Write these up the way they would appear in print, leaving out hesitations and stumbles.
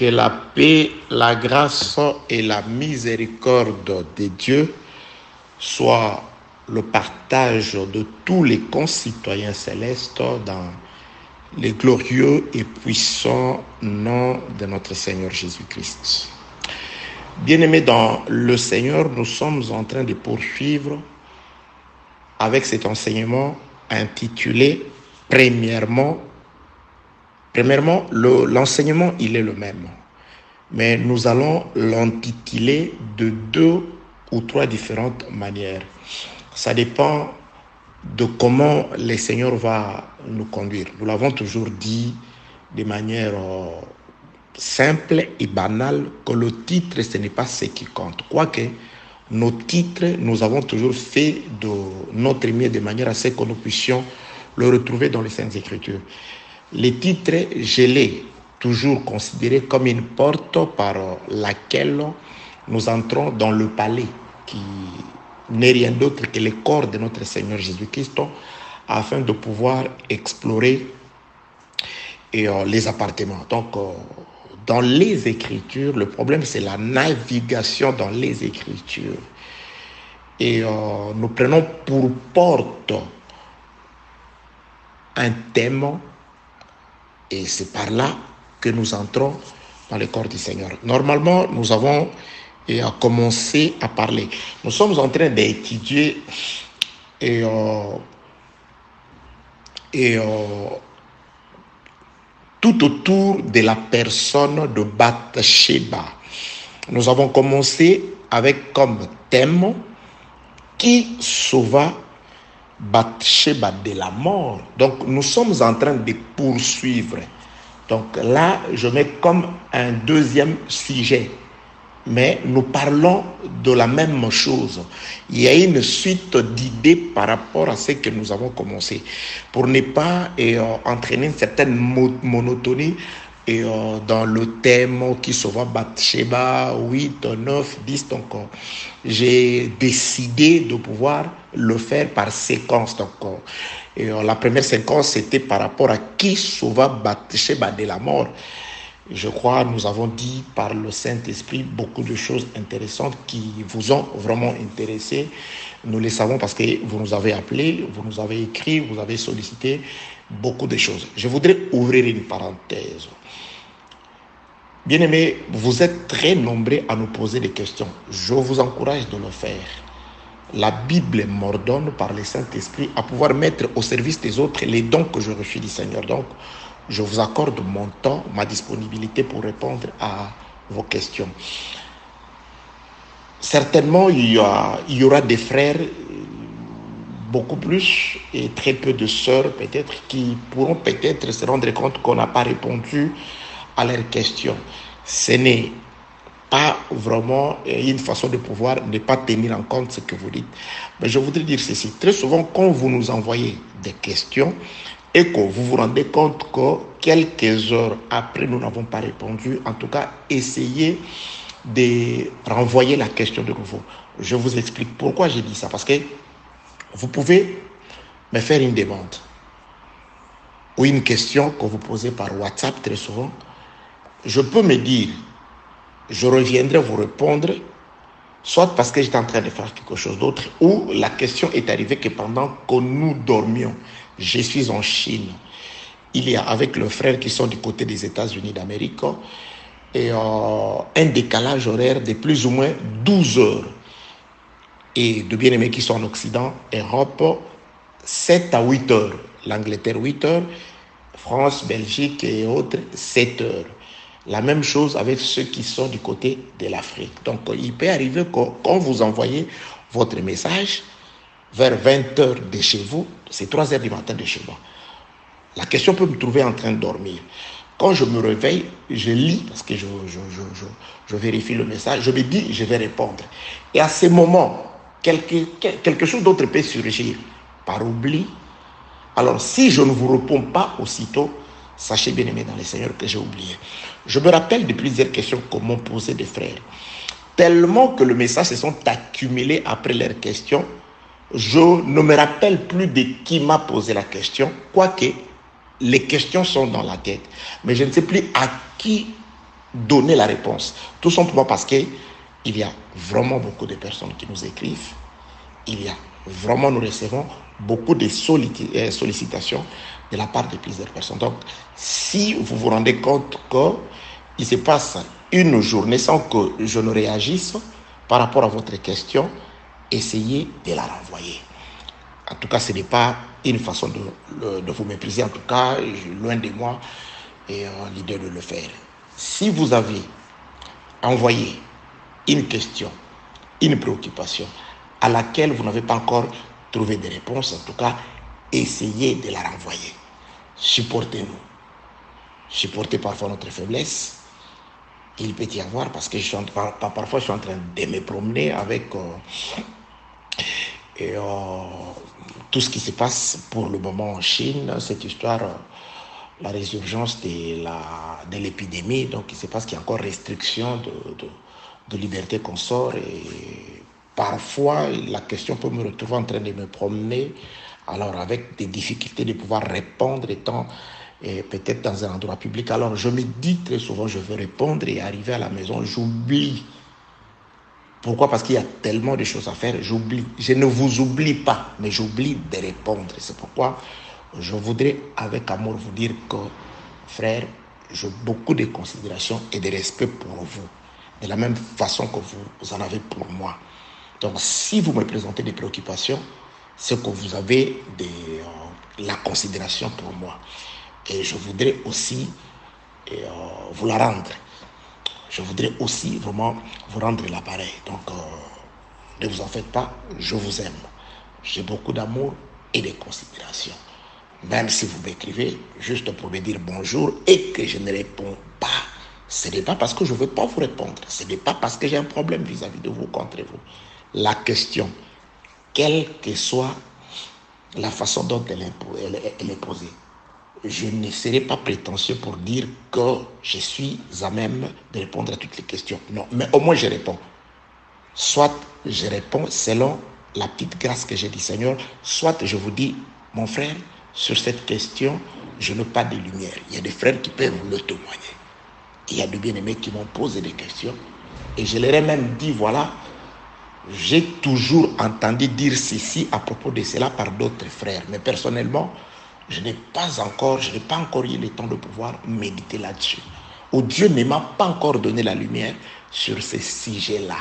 Que la paix, la grâce et la miséricorde de Dieu soient le partage de tous les concitoyens célestes dans le glorieux et puissant nom de notre Seigneur Jésus-Christ. Bien-aimés dans le Seigneur, nous sommes en train de poursuivre avec cet enseignement intitulé Premièrement, l'enseignement, il est le même. Mais nous allons l'intituler de 2 ou 3 différentes manières. Ça dépend de comment le Seigneur va nous conduire. Nous l'avons toujours dit de manière simple et banale que le titre, ce n'est pas ce qui compte. Quoique, nos titres, nous avons toujours fait de notre mieux de manière à ce que nous puissions le retrouver dans les Saintes Écritures. Les titres, je l'ai toujours considéré comme une porte par laquelle nous entrons dans le palais, qui n'est rien d'autre que le corps de notre Seigneur Jésus-Christ, afin de pouvoir explorer les appartements. Donc, dans les Écritures, le problème, c'est la navigation dans les Écritures. Et nous prenons pour porte un thème, et c'est par là que nous entrons dans le corps du Seigneur. Normalement, nous avons commencé à parler. Nous sommes en train d'étudier tout autour de la personne de Bathsheba. Nous avons commencé avec comme thème qui sauva Bathsheba de la mort. Donc nous sommes en train de poursuivre. Donc là, je mets comme un deuxième sujet. Mais nous parlons de la même chose. Il y a une suite d'idées par rapport à ce que nous avons commencé. Pour ne pas entraîner une certaine monotonie dans le thème qui sauva Bathsheba, 8, 9, 10. Donc, j'ai décidé de pouvoir le faire par séquence. Donc, la première séquence, c'était par rapport à qui sauva Bathsheba de la mort. Je crois nous avons dit par le Saint-Esprit beaucoup de choses intéressantes qui vous ont vraiment intéressé. Nous le savons parce que vous nous avez appelés, vous nous avez écrit, vous avez sollicité beaucoup de choses. Je voudrais ouvrir une parenthèse. Bien-aimés, vous êtes très nombreux à nous poser des questions. Je vous encourage de le faire. La Bible m'ordonne par le Saint-Esprit à pouvoir mettre au service des autres les dons que je reçus du Seigneur. Donc, je vous accorde mon temps, ma disponibilité pour répondre à vos questions. Certainement, il y aura des frères, beaucoup plus, et très peu de sœurs peut-être, qui pourront peut-être se rendre compte qu'on n'a pas répondu à leurs questions. Ce n'est pas vraiment une façon de pouvoir ne pas tenir en compte ce que vous dites. Mais je voudrais dire ceci. Très souvent, quand vous nous envoyez des questions, et que vous vous rendez compte que quelques heures après, nous n'avons pas répondu, en tout cas, essayez de renvoyer la question de nouveau. Je vous explique pourquoi j'ai dit ça. Parce que vous pouvez me faire une demande ou une question que vous posez par WhatsApp très souvent. Je peux me dire, je reviendrai vous répondre, soit parce que j'étais en train de faire quelque chose d'autre, ou la question est arrivée que pendant que nous dormions, je suis en Chine. Il y a avec le frère qui sont du côté des États-Unis d'Amérique et un décalage horaire de plus ou moins 12 heures. Et de bien-aimés qui sont en Occident, Europe, 7 à 8 heures. L'Angleterre, 8 heures. France, Belgique et autres, 7 heures. La même chose avec ceux qui sont du côté de l'Afrique. Donc, il peut arriver que quand vous envoyez votre message, vers 20 heures de chez vous, c'est 3 heures du matin de chez moi. La question peut me trouver en train de dormir. Quand je me réveille, je lis, parce que je vérifie le message, je me dis, je vais répondre. Et à ce moment, quelque chose d'autre peut surgir par oubli. Alors, si je ne vous réponds pas aussitôt, sachez bien aimé dans le Seigneur que j'ai oublié. Je me rappelle de plusieurs questions que m'ont posé des frères. Tellement que le message se sont accumulés après leurs questions, je ne me rappelle plus de qui m'a posé la question, quoique les questions sont dans la tête. Mais je ne sais plus à qui donner la réponse. Tout simplement parce qu'il y a vraiment beaucoup de personnes qui nous écrivent. Il y a vraiment, nous recevons beaucoup de sollicitations de la part de plusieurs personnes. Donc, si vous vous rendez compte qu'il se passe une journée sans que je ne réagisse par rapport à votre question, essayez de la renvoyer. En tout cas, ce n'est pas une façon de vous mépriser. En tout cas, loin de moi l'idée de le faire. Si vous avez envoyé une question, une préoccupation à laquelle vous n'avez pas encore trouvé de réponse, en tout cas, essayez de la renvoyer. Supportez-nous. Supportez parfois notre faiblesse. Il peut y avoir, parce que parfois je suis en train de me promener avec tout ce qui se passe pour le moment en Chine, cette histoire, la résurgence de l'épidémie. Donc il se passe qu'il y a encore restriction de liberté qu'on sort, et parfois la question peut me retrouver en train de me promener, alors avec des difficultés de pouvoir répondre étant peut-être dans un endroit public. Alors je me dis très souvent, je veux répondre, et arriver à la maison, j'oublie. Pourquoi? Parce qu'il y a tellement de choses à faire, j'oublie. Je ne vous oublie pas, mais j'oublie de répondre. C'est pourquoi je voudrais avec amour vous dire que, frère, j'ai beaucoup de considération et de respect pour vous, de la même façon que vous en avez pour moi. Donc, si vous me présentez des préoccupations, c'est que vous avez la considération pour moi. Et je voudrais aussi vous la rendre. Je voudrais aussi vraiment vous rendre l'appareil. Donc, ne vous en faites pas, je vous aime. J'ai beaucoup d'amour et de considération. Même si vous m'écrivez juste pour me dire bonjour et que je ne réponds pas, ce n'est pas parce que je ne veux pas vous répondre. Ce n'est pas parce que j'ai un problème vis-à-vis de vous, contre vous. La question, quelle que soit la façon dont elle est posée, je ne serai pas prétentieux pour dire que je suis à même de répondre à toutes les questions. Non, mais au moins je réponds. Soit je réponds selon la petite grâce que j'ai dit, Seigneur, soit je vous dis, mon frère, sur cette question, je n'ai pas de lumière. Il y a des frères qui peuvent le témoigner. Il y a des bien-aimés qui m'ont posé des questions. Et je leur ai même dit, voilà, j'ai toujours entendu dire ceci à propos de cela par d'autres frères. Mais personnellement, je n'ai pas encore eu le temps de pouvoir méditer là-dessus. Ou Dieu ne m'a pas encore donné la lumière sur ce sujet-là.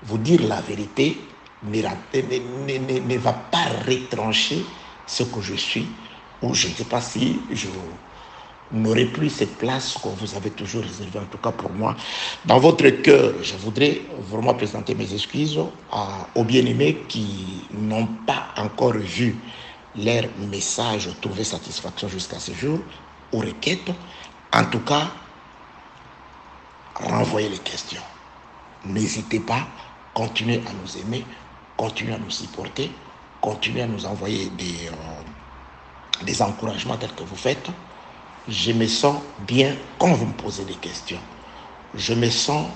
Vous dire la vérité ne va pas retrancher ce que je suis, ou je ne sais pas si je n'aurai plus cette place que vous avez toujours réservée, en tout cas pour moi. Dans votre cœur, je voudrais vraiment présenter mes excuses aux bien-aimés qui n'ont pas encore vu leur message trouver satisfaction jusqu'à ce jour, aux requêtes. En tout cas, renvoyez les questions. N'hésitez pas, continuez à nous aimer, continuez à nous supporter, continuez à nous envoyer des encouragements tels que vous faites. Je me sens bien quand vous me posez des questions. Je me sens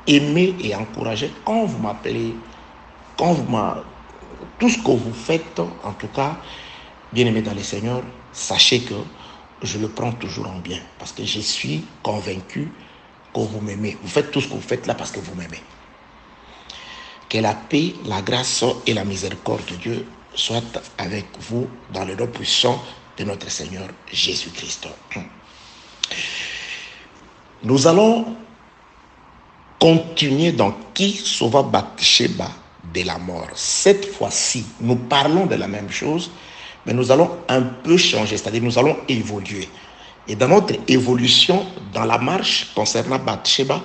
aimé et encouragé quand vous m'appelez, tout ce que vous faites, en tout cas, bien-aimé dans le Seigneur, sachez que je le prends toujours en bien, parce que je suis convaincu que vous m'aimez. Vous faites tout ce que vous faites là parce que vous m'aimez. Que la paix, la grâce et la miséricorde de Dieu soient avec vous dans le nom puissant de notre Seigneur Jésus-Christ. Nous allons continuer dans qui sauva Bathsheba de la mort. Cette fois-ci, nous parlons de la même chose, mais nous allons un peu changer, c'est-à-dire nous allons évoluer. Et dans notre évolution, dans la marche concernant Bathsheba,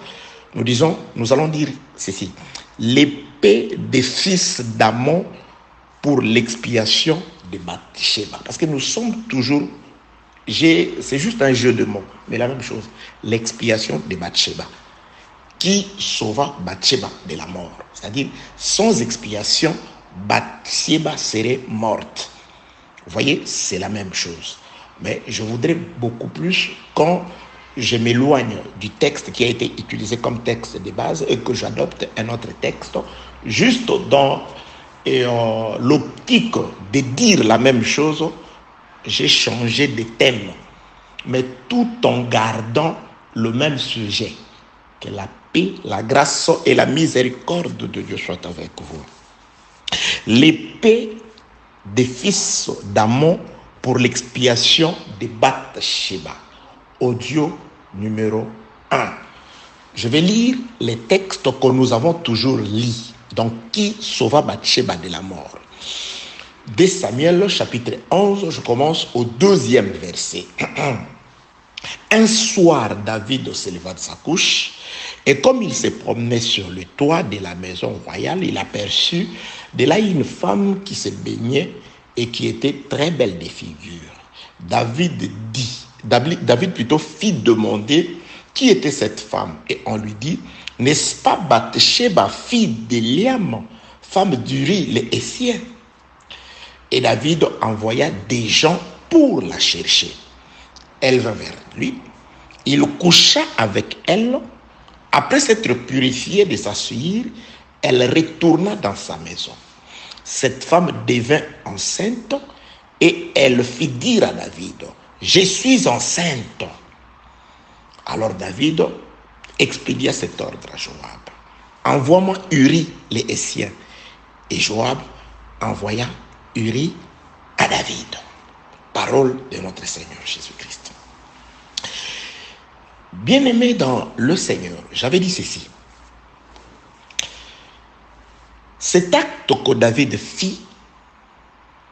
nous allons dire ceci: l'épée des fils d'Amon pour l'expiation de Bathsheba. Parce que nous sommes toujours, c'est juste un jeu de mots, mais la même chose, l'expiation de Bathsheba. Qui sauva Bathsheba de la mort. C'est-à-dire, sans expiation, Bathsheba serait morte. Vous voyez, c'est la même chose. Mais je voudrais beaucoup plus, quand je m'éloigne du texte qui a été utilisé comme texte de base et que j'adopte un autre texte, juste dans l'optique de dire la même chose, j'ai changé de thème, mais tout en gardant le même sujet. Que la paix, la grâce et la miséricorde de Dieu soient avec vous. L'épée des fils d'Amon pour l'expiation de Bathsheba. Audio numéro 1. Je vais lire les textes que nous avons toujours lus. Donc, qui sauva Bathsheba de la mort? 2 Samuel, chapitre 11, je commence au 2e verset. Un soir, David se leva de sa couche, et comme il se promenait sur le toit de la maison royale, il aperçut de là une femme qui se baignait et qui était très belle de figure. David fit demander qui était cette femme, et on lui dit, n'est-ce pas Bathsheba, fille d'Eliam, femme d'Uri le Héthien? Et David envoya des gens pour la chercher. Elle vint vers lui, il coucha avec elle. Après s'être purifiée de sa souillure, elle retourna dans sa maison. Cette femme devint enceinte et elle fit dire à David, « Je suis enceinte. » Alors David expédia cet ordre à Joab. « Envoie-moi Uri les Héthien. » Et Joab envoya Uri à David. Parole de notre Seigneur Jésus-Christ. Bien-aimé dans le Seigneur, j'avais dit ceci. Cet acte que David fit,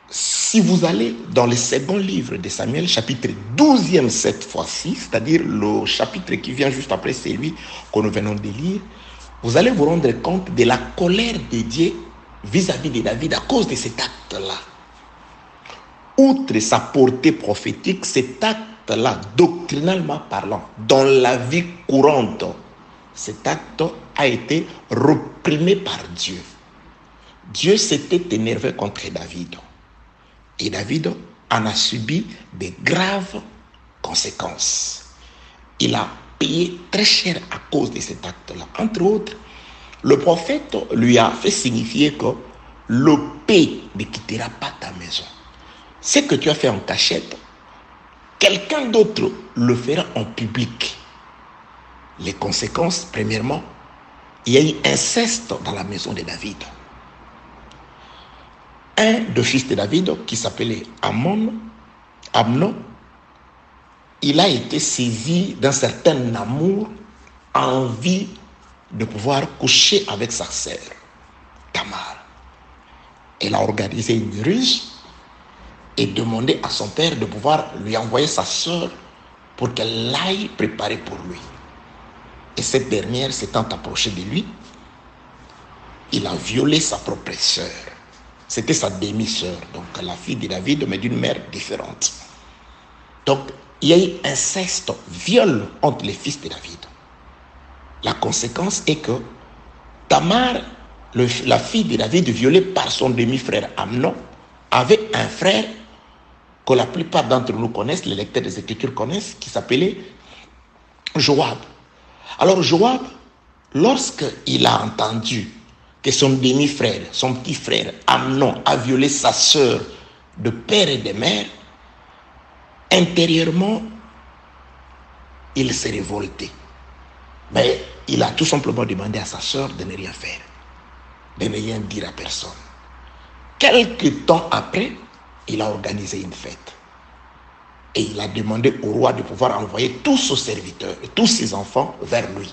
si vous allez dans le second livre de Samuel, chapitre 12e cette fois-ci, c'est-à-dire le chapitre qui vient juste après celui que nous venons de lire, vous allez vous rendre compte de la colère de Dieu vis-à-vis de David à cause de cet acte-là. Outre sa portée prophétique, cet acte-là, doctrinalement parlant, dans la vie courante, cet acte a été réprimé par Dieu. Dieu s'était énervé contre David. Et David en a subi de graves conséquences. Il a payé très cher à cause de cet acte-là. Entre autres, le prophète lui a fait signifier que le paix ne quittera pas ta maison. Ce que tu as fait en cachette, quelqu'un d'autre le fera en public. Les conséquences, premièrement, il y a eu inceste dans la maison de David. Un des fils de David, qui s'appelait Amnon, il a été saisi d'un certain amour, envie de pouvoir coucher avec sa sœur, Tamar. Il a organisé une ruse et demandé à son père de pouvoir lui envoyer sa sœur pour qu'elle aille préparer pour lui. Et cette dernière s'étant approchée de lui, il a violé sa propre sœur. C'était sa demi-sœur, donc la fille de David, mais d'une mère différente. Donc, il y a eu inceste, viol entre les fils de David. La conséquence est que Tamar, la fille de David, violée par son demi-frère Amnon, avait un frère que la plupart d'entre nous connaissent, les lecteurs des Écritures connaissent, qui s'appelait Joab. Alors Joab, lorsqu'il a entendu que son demi-frère, son petit frère Amnon a violé sa sœur de père et de mère, intérieurement, il s'est révolté. Mais il a tout simplement demandé à sa sœur de ne rien faire, de ne rien dire à personne. Quelque temps après, il a organisé une fête. Et il a demandé au roi de pouvoir envoyer tous ses serviteurs et tous ses enfants vers lui.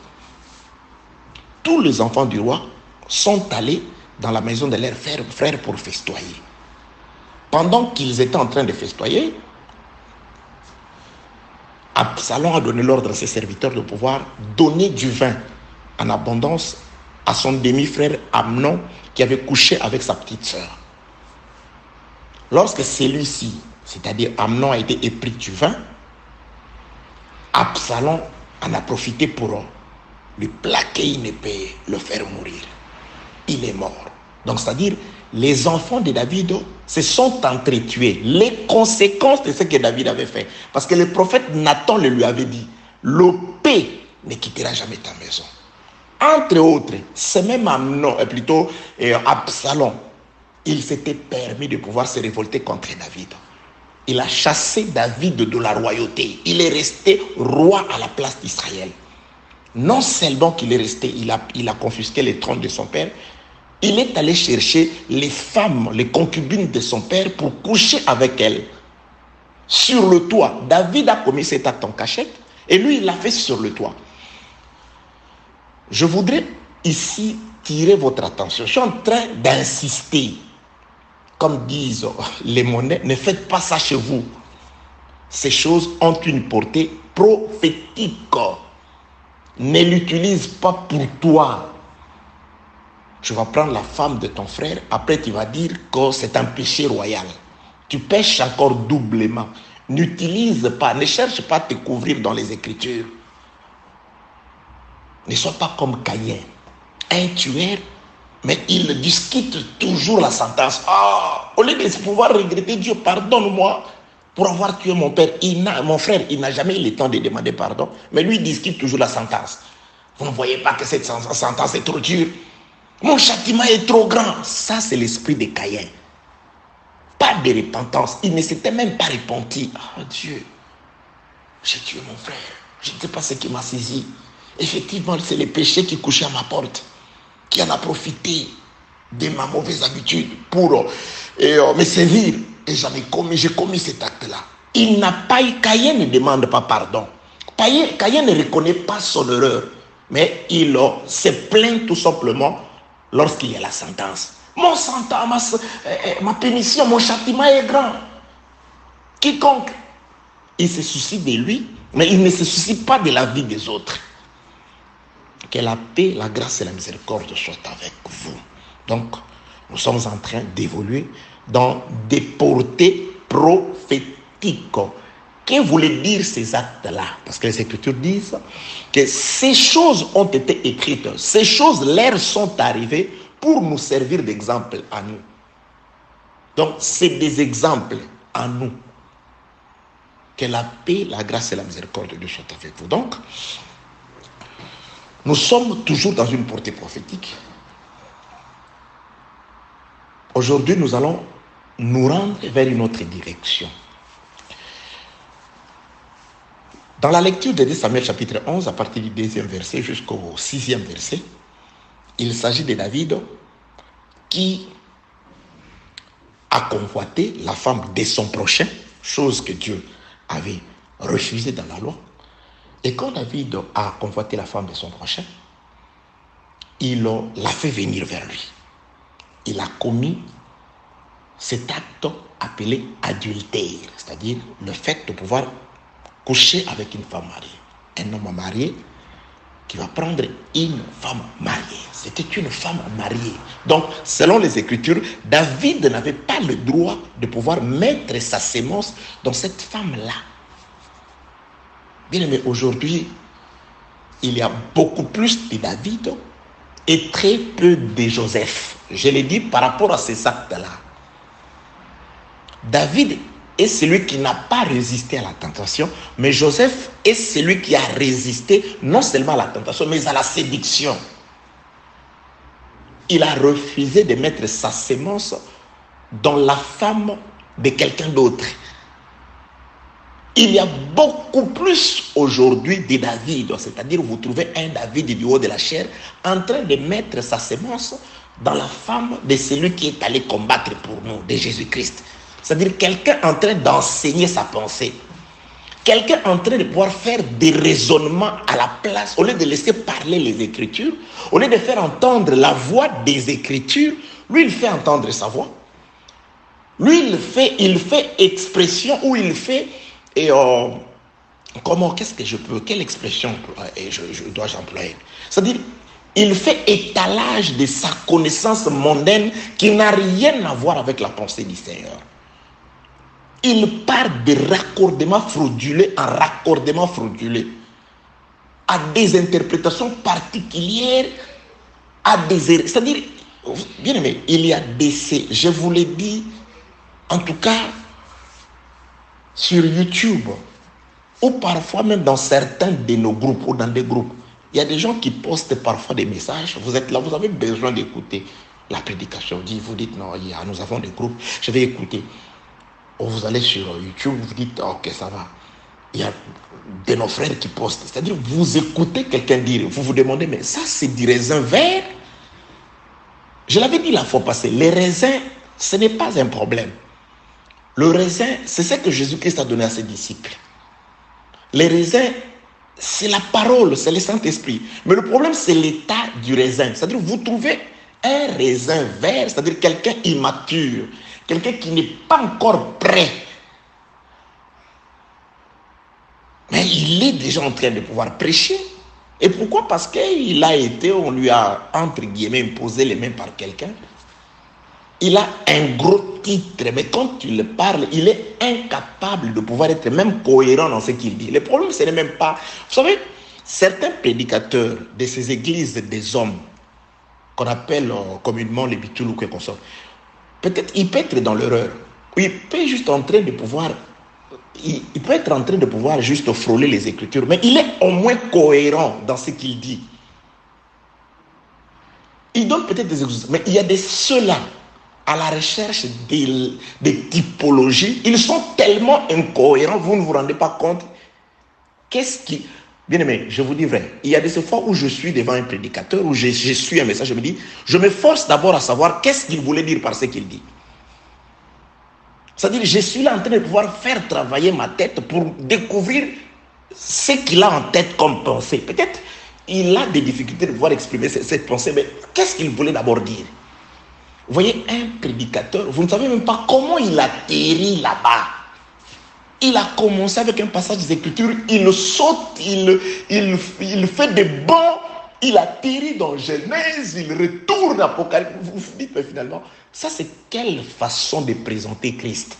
Tous les enfants du roi sont allés dans la maison de leurs frères pour festoyer. Pendant qu'ils étaient en train de festoyer, Absalom a donné l'ordre à ses serviteurs de pouvoir donner du vin en abondance à son demi-frère Amnon qui avait couché avec sa petite sœur. Lorsque celui-ci, c'est-à-dire Amnon, a été épris du vin, Absalom en a profité pour lui plaquer une épée, le faire mourir. Il est mort. Donc, c'est-à-dire, les enfants de David se sont entretués. Les conséquences de ce que David avait fait. Parce que le prophète Nathan le lui avait dit, le paix ne quittera jamais ta maison. Entre autres, c'est même Amnon, plutôt Absalom, il s'était permis de pouvoir se révolter contre David. Il a chassé David de la royauté. Il est resté roi à la place d'Israël. Non seulement qu'il est resté, il a confisqué les trônes de son père, il est allé chercher les femmes, les concubines de son père pour coucher avec elles. Sur le toit, David a commis cet acte en cachette et lui, il l'a fait sur le toit. Je voudrais ici tirer votre attention. Je suis en train d'insister. Comme disent les monnaies, ne faites pas ça chez vous. Ces choses ont une portée prophétique. Ne l'utilise pas pour toi. Tu vas prendre la femme de ton frère, après tu vas dire que c'est un péché royal. Tu pêches encore doublement. N'utilise pas, ne cherche pas à te couvrir dans les Écritures. Ne sois pas comme Caïn, un tueur, mais il discute toujours la sentence. Au lieu de pouvoir regretter Dieu, pardonne-moi pour avoir tué mon père. Mon frère, il n'a jamais eu le temps de demander pardon, mais lui, il discute toujours la sentence. Vous ne voyez pas que cette sentence est trop dure? Mon châtiment est trop grand. Ça, c'est l'esprit de Caïn. Pas de repentance. Il ne s'était même pas repenti. Dieu, j'ai tué mon frère. Je ne sais pas ce qui m'a saisi. Effectivement, c'est le péché qui couchait à ma porte, qui en a profité de ma mauvaise habitude pour me servir. Et j'ai commis cet acte-là. Il n'a pas eu, Caïn ne demande pas pardon. Caïn ne reconnaît pas son erreur, mais il se plaint tout simplement lorsqu'il y a la sentence. Mon sentence, ma pénition, mon châtiment est grand. Quiconque, il se soucie de lui, mais il ne se soucie pas de la vie des autres. Que la paix, la grâce et la miséricorde soient avec vous. Donc, nous sommes en train d'évoluer dans des portées prophétiques. Que voulaient dire ces actes-là? Parce que les Écritures disent que ces choses ont été écrites. Ces choses, leur sont arrivées pour nous servir d'exemple à nous. Donc, c'est des exemples à nous. Que la paix, la grâce et la miséricorde de Dieu soient avec vous. Donc, nous sommes toujours dans une portée prophétique. Aujourd'hui, nous allons nous rendre vers une autre direction. Dans la lecture de 2 Samuel chapitre 11, à partir du 2e verset jusqu'au 6e verset, il s'agit de David qui a convoité la femme de son prochain, chose que Dieu avait refusée dans la loi. Et quand David a convoité la femme de son prochain, il l'a fait venir vers lui. Il a commis cet acte appelé adultère, c'est-à-dire le fait de pouvoir coucher avec une femme mariée. Un homme marié qui va prendre une femme mariée. C'était une femme mariée. Donc, selon les Écritures, David n'avait pas le droit de pouvoir mettre sa sémence dans cette femme-là. Bien aimé, aujourd'hui, il y a beaucoup plus de David et très peu de Joseph. Je l'ai dit par rapport à ces actes-là. David est celui qui n'a pas résisté à la tentation, mais Joseph est celui qui a résisté non seulement à la tentation, mais à la séduction. Il a refusé de mettre sa sémence dans la femme de quelqu'un d'autre. Il y a beaucoup plus aujourd'hui de David, c'est-à-dire vous trouvez un David du haut de la chair en train de mettre sa sémence dans la femme de celui qui est allé combattre pour nous, de Jésus-Christ. C'est-à-dire quelqu'un en train d'enseigner sa pensée. Quelqu'un en train de pouvoir faire des raisonnements à la place, au lieu de laisser parler les Écritures, au lieu de faire entendre la voix des Écritures, lui il fait entendre sa voix. Lui il fait expression ou il fait... quelle expression dois-je employer? C'est-à-dire, il fait étalage de sa connaissance mondaine qui n'a rien à voir avec la pensée du Seigneur. Il part de raccordements frauduleux en raccordements frauduleux, à des interprétations particulières, c'est-à-dire, bien aimé, il y a je vous l'ai dit, en tout cas, sur YouTube, ou parfois même dans certains de nos groupes, ou dans des groupes, il y a des gens qui postent parfois des messages. Vous êtes là, vous avez besoin d'écouter la prédication. Vous dites non, nous avons des groupes, je vais écouter. Vous allez sur YouTube, vous dites, ok, ça va. Il y a de nos frères qui postent. C'est-à-dire, vous écoutez quelqu'un dire, vous vous demandez, mais ça, c'est du raisin vert. Je l'avais dit la fois passée, les raisins, ce n'est pas un problème. Le raisin, c'est ce que Jésus-Christ a donné à ses disciples. Les raisins, c'est la parole, c'est le Saint-Esprit. Mais le problème, c'est l'état du raisin. C'est-à-dire, vous trouvez un raisin vert, c'est-à-dire quelqu'un immature, quelqu'un qui n'est pas encore prêt. Mais il est déjà en train de pouvoir prêcher. Et pourquoi? Parce qu'il a été, on lui a, entre guillemets, imposé les mains par quelqu'un. Il a un gros titre, mais quand tu le parles, il est incapable de pouvoir être même cohérent dans ce qu'il dit. Le problème, ce n'est même pas... Vous savez, certains prédicateurs de ces églises des hommes, qu'on appelle communément les bitoulous que consomment, peut-être il peut être dans l'erreur. Il peut juste en train de pouvoir... Il peut être en train de pouvoir juste frôler les Écritures, mais il est au moins cohérent dans ce qu'il dit. Il donne peut-être des excuses, mais il y a des ceux-là à la recherche des typologies, ils sont tellement incohérents, vous ne vous rendez pas compte. Qu'est-ce qui... Bien aimé, je vous dis vrai, il y a des fois où je suis devant un prédicateur, où je suis un message, je me dis, je me force d'abord à savoir qu'est-ce qu'il voulait dire par ce qu'il dit. C'est-à-dire, je suis là en train de pouvoir faire travailler ma tête pour découvrir ce qu'il a en tête comme pensée. Peut-être il a des difficultés de pouvoir exprimer cette pensée, mais qu'est-ce qu'il voulait d'abord dire? Vous voyez, un prédicateur, vous ne savez même pas comment il atterrit là-bas. Il a commencé avec un passage des Écritures, il saute, il fait des bonds, il atterrit dans Genèse, il retourne à Apocalypse. Vous vous dites, mais finalement, ça c'est quelle façon de présenter Christ?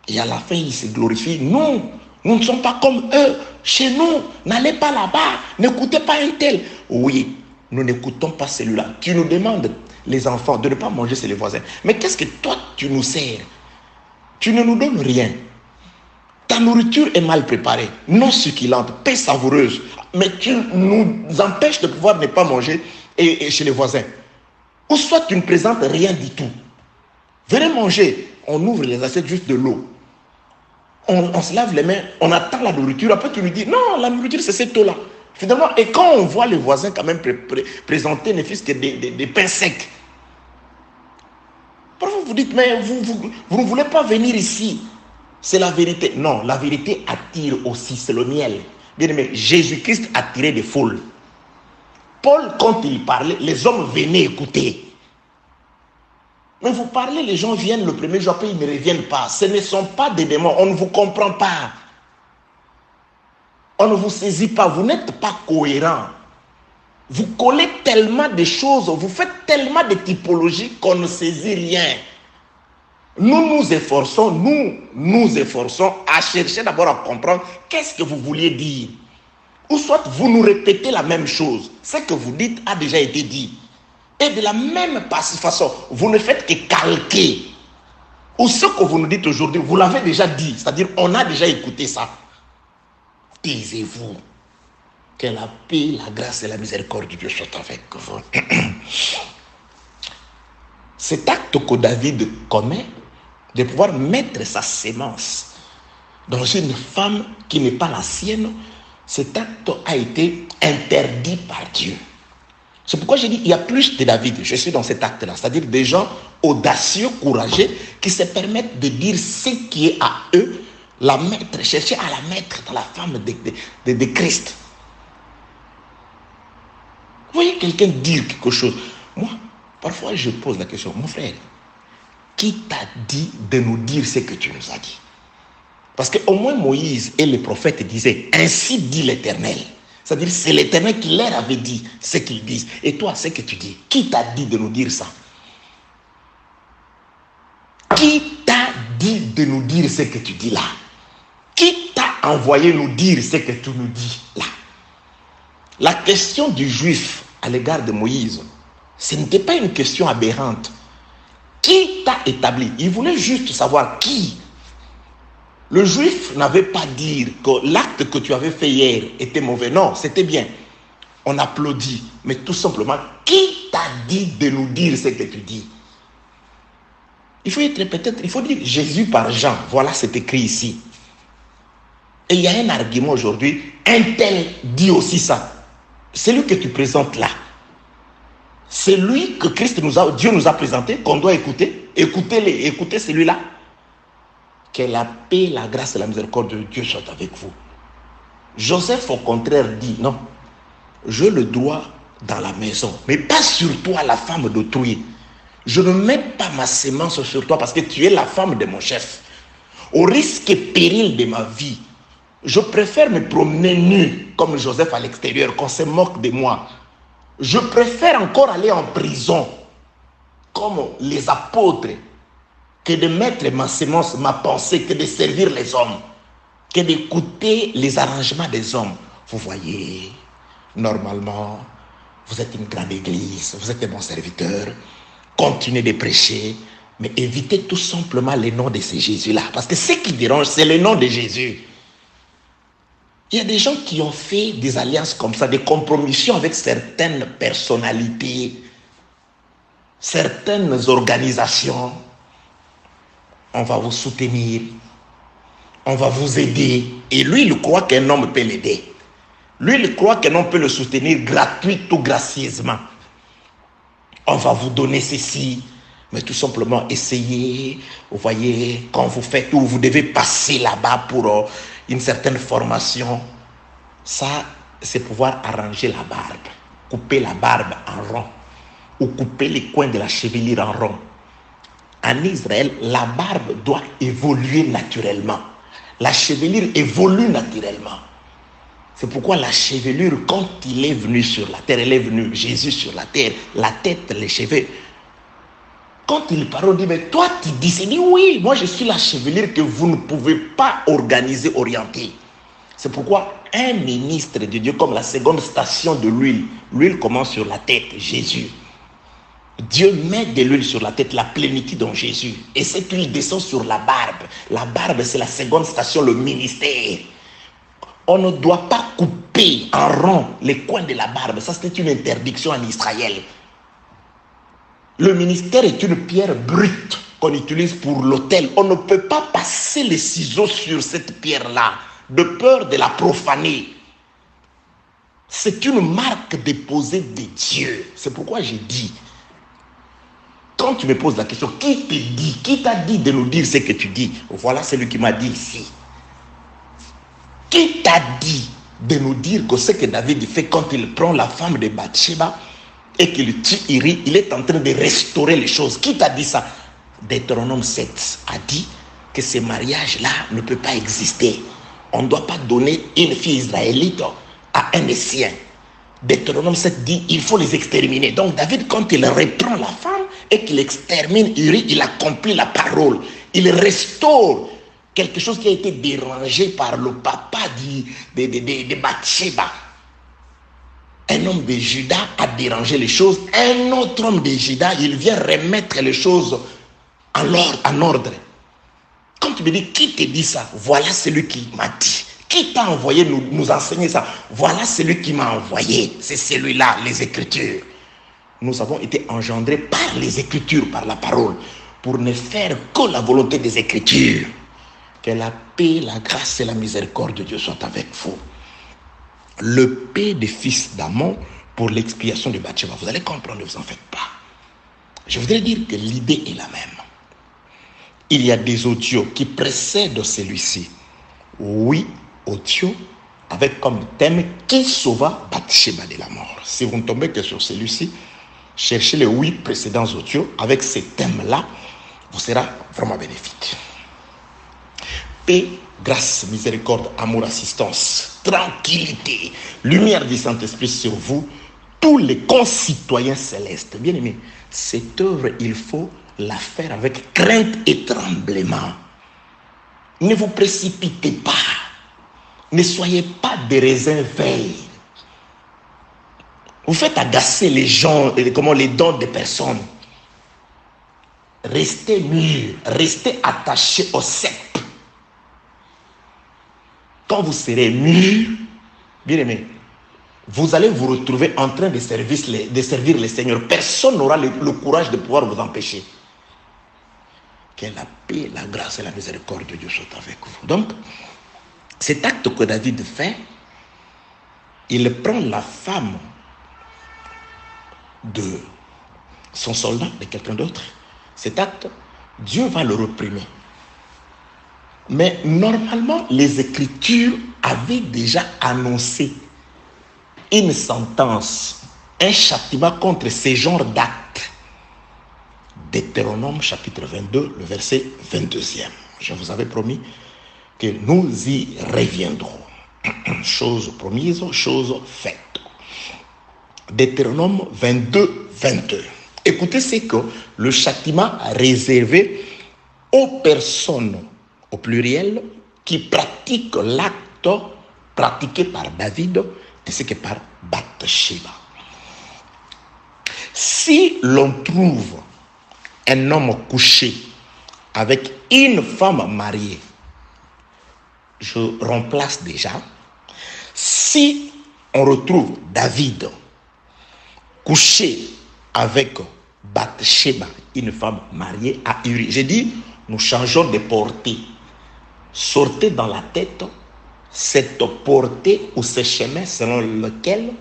Et à la fin, il se glorifie. Non, nous ne sommes pas comme eux. Chez nous, n'allez pas là-bas, n'écoutez pas un tel. Oui, nous n'écoutons pas celui-là. Tu nous demandes, les enfants, de ne pas manger chez les voisins. Mais qu'est-ce que toi, tu nous sers? Tu ne nous donnes rien. Ta nourriture est mal préparée, non succulente, peu savoureuse. Mais tu nous empêches de pouvoir ne pas manger et chez les voisins. Ou soit tu ne présentes rien du tout. Venez manger. On ouvre les assiettes, juste de l'eau. On se lave les mains, on attend la nourriture. Après, tu lui dis, non, la nourriture, c'est cette eau-là. Finalement, et quand on voit les voisins quand même présenter ne fût-ce que des pains secs, parfois vous dites, mais vous ne voulez pas venir ici. C'est la vérité. Non, la vérité attire aussi, c'est le miel. Bien aimé, Jésus-Christ attirait des foules. Paul, quand il parlait, les hommes venaient écouter. Mais vous parlez, les gens viennent le premier jour, après ils ne reviennent pas. Ce ne sont pas des démons, on ne vous comprend pas. On ne vous saisit pas, vous n'êtes pas cohérent. Vous collez tellement de choses, vous faites tellement de typologies qu'on ne saisit rien. Nous nous efforçons à chercher d'abord à comprendre qu'est-ce que vous vouliez dire. Ou soit vous nous répétez la même chose. Ce que vous dites a déjà été dit. Et de la même façon, vous ne faites que calquer. Ou ce que vous nous dites aujourd'hui, vous l'avez déjà dit. C'est-à-dire, on a déjà écouté ça. Taisez-vous. Que la paix, la grâce et la miséricorde de Dieu soient avec vous. Cet acte que David commet, de pouvoir mettre sa sémence dans une femme qui n'est pas la sienne, cet acte a été interdit par Dieu. C'est pourquoi j'ai dit, il y a plus de David. Je suis dans cet acte-là. C'est-à-dire des gens audacieux, courageux, qui se permettent de dire ce qui est à eux, la mettre, chercher à la mettre dans la femme de Christ. Vous voyez quelqu'un dire quelque chose. Moi, parfois, je pose la question, mon frère, qui t'a dit de nous dire ce que tu nous as dit? Parce qu'au moins Moïse et les prophètes disaient, ainsi dit l'Éternel. C'est-à-dire, c'est l'Éternel qui leur avait dit ce qu'ils disent. Et toi, ce que tu dis, qui t'a dit de nous dire ça? Qui t'a dit de nous dire ce que tu dis là? Qui t'a envoyé nous dire ce que tu nous dis là? La question du juif à l'égard de Moïse, ce n'était pas une question aberrante. Qui t'a établi? Il voulait juste savoir qui. Le juif n'avait pas dit que l'acte que tu avais fait hier était mauvais. Non, c'était bien. On applaudit. Mais tout simplement, qui t'a dit de nous dire ce que tu dis? Il faut être peut-être, il faut dire Jésus par Jean. Voilà, c'est écrit ici. Et il y a un argument aujourd'hui. Un tel dit aussi ça. C'est lui que tu présentes là. C'est lui que Dieu nous a présenté, qu'on doit écouter. Écoutez celui-là. Que la paix, la grâce et la miséricorde de Dieu soient avec vous. Joseph, au contraire, dit non. Je le dois dans la maison, mais pas sur toi, la femme d'autrui. Je ne mets pas ma sémence sur toi parce que tu es la femme de mon chef. Au risque et péril de ma vie, je préfère me promener nu comme Joseph à l'extérieur, qu'on se moque de moi. Je préfère encore aller en prison comme les apôtres que de mettre ma sémence, ma pensée, que de servir les hommes, que d'écouter les arrangements des hommes. Vous voyez, normalement, vous êtes une grande église, vous êtes un bon serviteur, continuez de prêcher, mais évitez tout simplement le nom de ces Jésus-là. Parce que ce qui dérange, c'est le nom de Jésus. Il y a des gens qui ont fait des alliances comme ça, des compromissions avec certaines personnalités, certaines organisations. On va vous soutenir, on va vous aider. Et lui, il croit qu'un homme peut l'aider. Lui, il croit qu'un homme peut le soutenir gratuitement ou gracieusement. On va vous donner ceci, mais tout simplement essayez. Vous voyez, quand vous faites tout, vous devez passer là-bas pour une certaine formation. Ça, c'est pouvoir arranger la barbe, couper la barbe en rond ou couper les coins de la chevelure en rond. En Israël, la barbe doit évoluer naturellement. La chevelure évolue naturellement. C'est pourquoi la chevelure, quand il est venu sur la terre, elle est venue, Jésus sur la terre, la tête, les cheveux. Quand il parle, on dit, mais toi tu dis, c'est dit, oui, moi je suis la chevelure que vous ne pouvez pas organiser, orienter. C'est pourquoi un ministre de Dieu, comme la seconde station de l'huile, l'huile commence sur la tête, Jésus. Dieu met de l'huile sur la tête, la plénitude en Jésus. Et cette huile descend sur la barbe. La barbe, c'est la seconde station, le ministère. On ne doit pas couper en rond les coins de la barbe. Ça, c'est une interdiction en Israël. Le ministère est une pierre brute qu'on utilise pour l'autel. On ne peut pas passer les ciseaux sur cette pierre-là, de peur de la profaner. C'est une marque déposée de Dieu. C'est pourquoi j'ai dit, quand tu me poses la question, qui te dit, qui t'a dit de nous dire ce que tu dis? Voilà celui qui m'a dit ici. Qui t'a dit de nous dire que ce que David fait quand il prend la femme de Bathsheba et qu'il tue Uri, il est en train de restaurer les choses? Qui t'a dit ça? Deutéronome 7 a dit que ce mariage-là ne peut pas exister. On ne doit pas donner une fille israélite à un des siens. Deutéronome 7 dit il faut les exterminer. Donc David, quand il reprend la femme et qu'il extermine Uri, il accomplit la parole. Il restaure quelque chose qui a été dérangé par le papa de Bathsheba. Un homme de Juda a dérangé les choses. Un autre homme de Juda, il vient remettre les choses en ordre. Quand tu me dis qui te dit ça, voilà celui qui m'a dit. Qui t'a envoyé nous enseigner ça? Voilà celui qui m'a envoyé. C'est celui-là, les Écritures. Nous avons été engendrés par les Écritures, par la parole, pour ne faire que la volonté des Écritures. Que la paix, la grâce et la miséricorde de Dieu soient avec vous. Le paix des fils d'Amon pour l'expiation de Bathsheba. Vous allez comprendre, ne vous en faites pas. Je voudrais dire que l'idée est la même. Il y a des audios qui précèdent celui-ci. Oui, audio avec comme thème qui sauva Bathsheba de la mort. Si vous ne tombez que sur celui-ci, cherchez les 8 précédents audios avec ces thèmes-là, vous serez vraiment bénéfique. Paix, grâce, miséricorde, amour, assistance, tranquillité, lumière du Saint-Esprit sur vous, tous les concitoyens célestes. Bien aimés, cette œuvre, il faut la faire avec crainte et tremblement. Ne vous précipitez pas. Ne soyez pas des raisins verts. Vous faites agacer les gens, les dons des personnes. Restez mûrs, restez attachés au cep. Quand vous serez mûrs, bien aimé, vous allez vous retrouver en train de servir le Seigneur. Personne n'aura le courage de pouvoir vous empêcher. Que la paix, la grâce et la miséricorde de Dieu soient avec vous. Donc, cet acte que David fait, il prend la femme de son soldat, de quelqu'un d'autre. Cet acte, Dieu va le réprimer. Mais normalement, les Écritures avaient déjà annoncé une sentence, un châtiment contre ces genres d'actes. Deutéronome chapitre 22, le verset 22e. Je vous avais promis que nous y reviendrons. Chose promise, chose faite. Deutéronome 22, 22. Écoutez, c'est que le châtiment réservé aux personnes, au pluriel, qui pratiquent l'acte pratiqué par David ainsi que par Bathsheba. Si l'on trouve un homme couché avec une femme mariée, je remplace déjà. Si on retrouve David couché avec Bathsheba, une femme mariée à Uri, j'ai dit, nous changeons de portée. Sortez dans la tête cette portée ou ce chemin selon lequel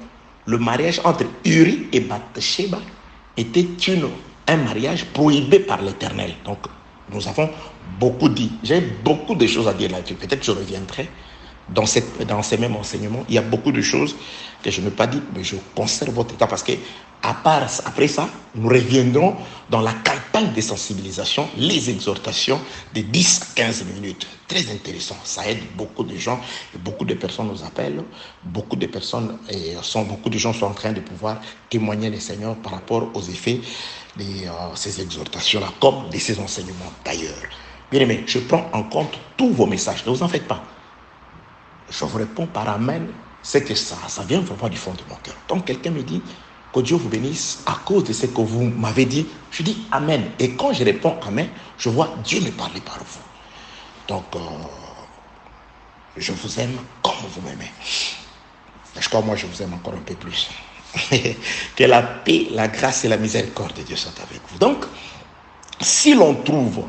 le mariage entre Uri et Bathsheba était un mariage prohibé par l'Éternel. Donc, nous avons beaucoup dit. J'ai beaucoup de choses à dire là-dessus. Peut-être je reviendrai dans ces mêmes enseignements. Il y a beaucoup de choses que je n'ai pas dit, mais je conserve votre état parce que après ça, nous reviendrons dans la campagne de sensibilisation, les exhortations de 10 à 15 minutes. Très intéressant. Ça aide beaucoup de gens. Et beaucoup de personnes nous appellent. Beaucoup de gens sont en train de pouvoir témoigner les Seigneurs par rapport aux effets de ces exhortations-là, comme de ces enseignements d'ailleurs. Bien aimé, je prends en compte tous vos messages. Ne vous en faites pas. Je vous réponds par amen. C'est que ça vient vraiment du fond de mon cœur. Donc quelqu'un me dit que Dieu vous bénisse à cause de ce que vous m'avez dit. Je dis amen. Et quand je réponds amen, je vois Dieu me parler par vous. Donc, je vous aime comme vous m'aimez. Je crois moi, je vous aime encore un peu plus. Que la paix, la grâce et la miséricorde de Dieu soient avec vous. Donc, si l'on trouve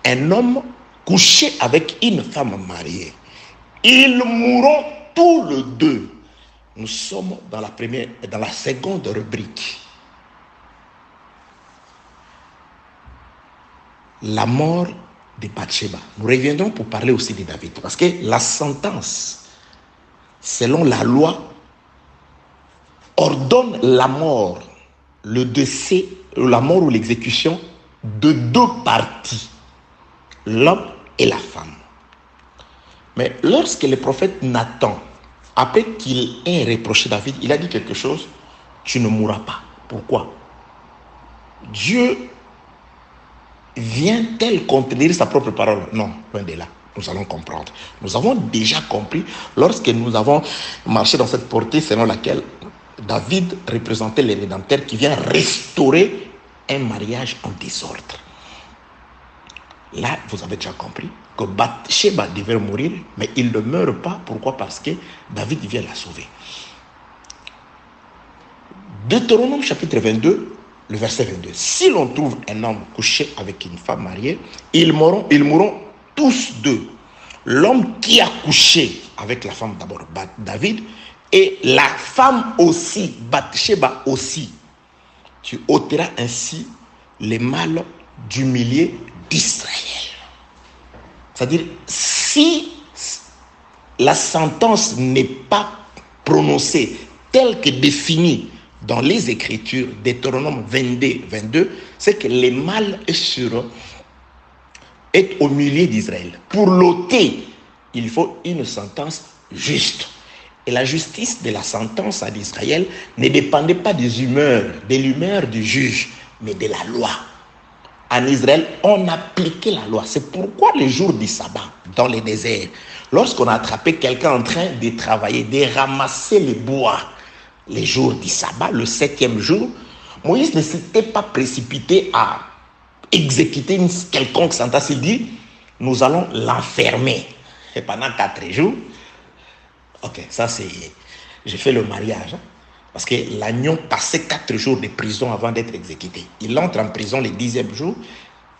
un homme couché avec une femme mariée, ils mourront tous les deux. Nous sommes dans la seconde rubrique. La mort de Bathsheba. Nous reviendrons pour parler aussi de David. Parce que la sentence, selon la loi, ordonne la mort, le décès, la mort ou l'exécution de deux parties, l'homme et la femme. Mais lorsque le prophète Nathan, après qu'il ait reproché David, il a dit quelque chose, tu ne mourras pas. Pourquoi? Dieu vient-elle contenir sa propre parole? Non, loin de là. Nous allons comprendre. Nous avons déjà compris lorsque nous avons marché dans cette portée selon laquelle David représentait le Rédempteur qui vient restaurer un mariage en désordre. Là, vous avez déjà compris que Bathsheba devait mourir, mais il ne meurt pas. Pourquoi? Parce que David vient la sauver. Deutéronome chapitre 22, le verset 22. Si l'on trouve un homme couché avec une femme mariée, ils mourront tous deux. L'homme qui a couché avec la femme d'abord, David, et la femme aussi, Bathsheba aussi. Tu ôteras ainsi les mâles du milieu d'Israël. C'est-à-dire, si la sentence n'est pas prononcée telle que définie dans les Écritures, Deutéronome 22, 22, c'est que les mâles est au milieu d'Israël. Pour l'ôter, il faut une sentence juste. Et la justice de la sentence à d'Israël ne dépendait pas de l'humeur du juge, mais de la loi. En Israël, on appliquait la loi. C'est pourquoi le jour du sabbat, dans les déserts, lorsqu'on a attrapé quelqu'un en train de travailler, de ramasser les bois, les jours du sabbat, le 7e jour, Moïse ne s'était pas précipité à exécuter une quelconque sentence. Il dit, nous allons l'enfermer. Et pendant 4 jours, ok, ça c'est, j'ai fait le mariage, hein, parce que l'agneau passait 4 jours de prison avant d'être exécuté. Il entre en prison le 10e jour,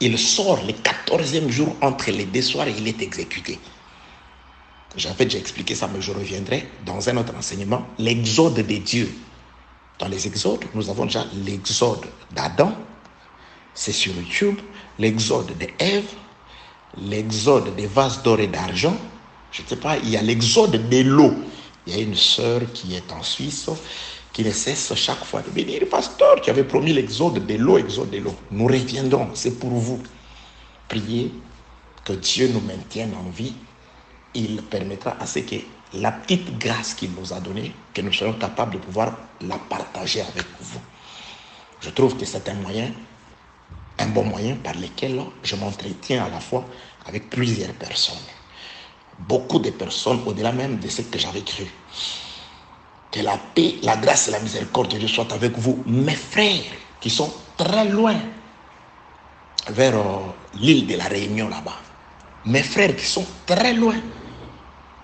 Il sort le 14e jour entre les deux soirs et il est exécuté. J'avais déjà expliqué ça, mais je reviendrai dans un autre enseignement. L'exode de Dieu. Dans les exodes, nous avons déjà l'exode d'Adam, c'est sur YouTube, l'exode d'Ève, l'exode des vases d'or et d'argent. Je ne sais pas, il y a l'exode de l'eau. Il y a une sœur qui est en Suisse, qui ne cesse chaque fois de me dire, pasteur, tu avais promis l'exode de l'eau, exode de l'eau. Nous reviendrons, c'est pour vous. Priez que Dieu nous maintienne en vie. Il permettra à ce que la petite grâce qu'il nous a donnée, que nous soyons capables de pouvoir la partager avec vous. Je trouve que c'est un bon moyen par lequel je m'entretiens à la fois avec plusieurs personnes. Beaucoup de personnes, au-delà même de ce que j'avais cru. Que la paix, la grâce et la miséricorde de Dieu soient avec vous, mes frères, qui sont très loin, vers l'île de la Réunion là-bas. Mes frères qui sont très loin,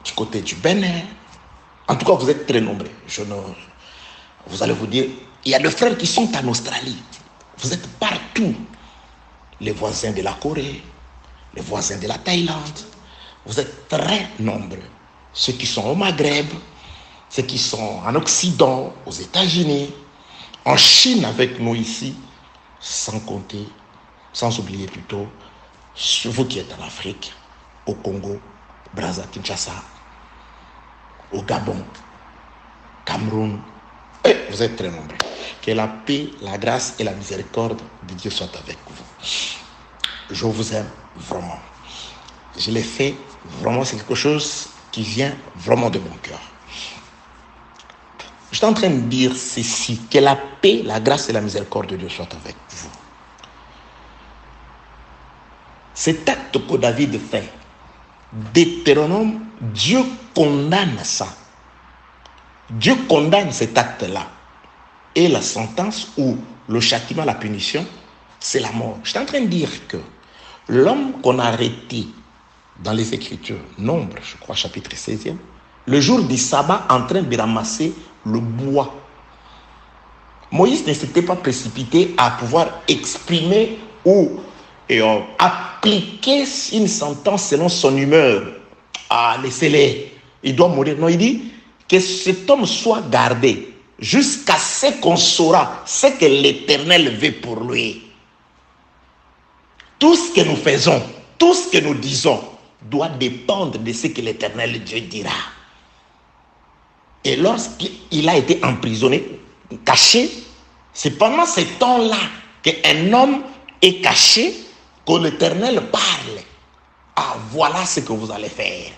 du côté du Bénin. En tout cas, vous êtes très nombreux. Vous allez vous dire, il y a des frères qui sont en Australie. Vous êtes partout. Les voisins de la Corée, les voisins de la Thaïlande. Vous êtes très nombreux. Ceux qui sont au Maghreb, ceux qui sont en Occident, aux États-Unis, en Chine avec nous ici, sans compter, sans oublier plutôt, vous qui êtes en Afrique, au Congo, Brazzaville, Kinshasa, au Gabon, Cameroun, et vous êtes très nombreux. Que la paix, la grâce et la miséricorde de Dieu soient avec vous. Je vous aime vraiment. Je l'ai fait vraiment, c'est quelque chose qui vient vraiment de mon cœur. Je suis en train de dire ceci, que la paix, la grâce et la miséricorde de Dieu soient avec vous. Cet acte que David fait, Deutéronome, Dieu condamne ça. Dieu condamne cet acte-là. Et la sentence ou le châtiment, la punition, c'est la mort. Je suis en train de dire que l'homme qu'on a arrêté dans les Écritures, Nombre, je crois, chapitre 16e, le jour du sabbat, en train de ramasser le bois. Moïse ne s'était pas précipité à pouvoir exprimer ou appliquer une sentence selon son humeur. Ah, laissez-les, il doit mourir. Non, il dit que cet homme soit gardé jusqu'à ce qu'on saura ce que l'Éternel veut pour lui. Tout ce que nous faisons, tout ce que nous disons doit dépendre de ce que l'Éternel Dieu dira. Et lorsqu'il a été emprisonné, caché, c'est pendant ce temps-là qu'un homme est caché, que l'Éternel parle. Ah, voilà ce que vous allez faire.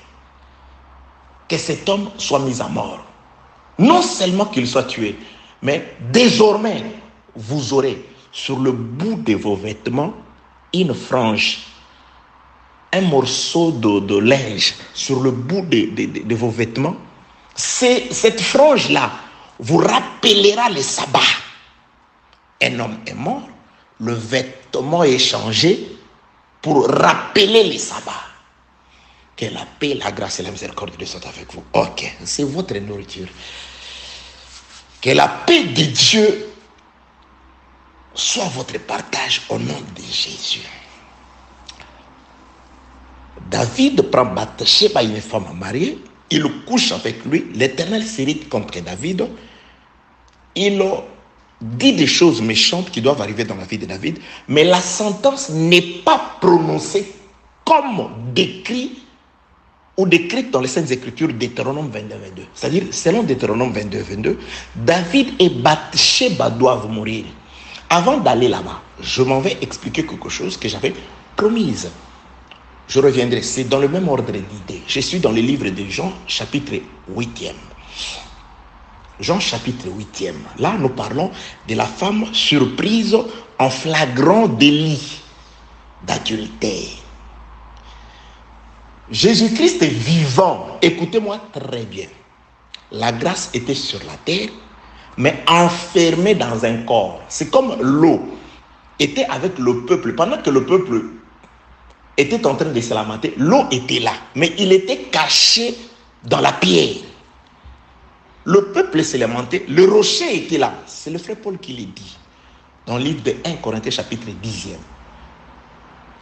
Que cet homme soit mis à mort. Non seulement qu'il soit tué, mais désormais, vous aurez sur le bout de vos vêtements une frange, un morceau de linge sur le bout de vos vêtements. Cette frange-là vous rappellera le sabbat. Un homme est mort, le vêtement est changé pour rappeler le sabbat. Que la paix, la grâce et la miséricorde de Dieu soient avec vous. Ok, c'est votre nourriture. Que la paix de Dieu soit votre partage au nom de Jésus. David prend Bathsheba, une femme mariée, il couche avec lui, l'Éternel s'irrite contre David, il dit des choses méchantes qui doivent arriver dans la vie de David, mais la sentence n'est pas prononcée comme décrit ou décrite dans les Saintes Écritures, Deutéronome 22-22. C'est-à-dire, selon Deutéronome 22-22, David et Bathsheba doivent mourir. Avant d'aller là-bas, je m'en vais expliquer quelque chose que j'avais promise. Je reviendrai, c'est dans le même ordre d'idées. Je suis dans le livre de Jean, chapitre 8e. Jean, chapitre 8e. Là, nous parlons de la femme surprise en flagrant délit d'adultère. Jésus-Christ est vivant. Écoutez-moi très bien. La grâce était sur la terre, mais enfermée dans un corps. C'est comme l'eau était avec le peuple. Pendant que le peuple était en train de se lamenter, l'eau était là, mais il était caché dans la pierre. Le peuple se lamentait, le rocher était là. C'est le frère Paul qui l'a dit dans le livre de 1 Corinthiens chapitre 10e.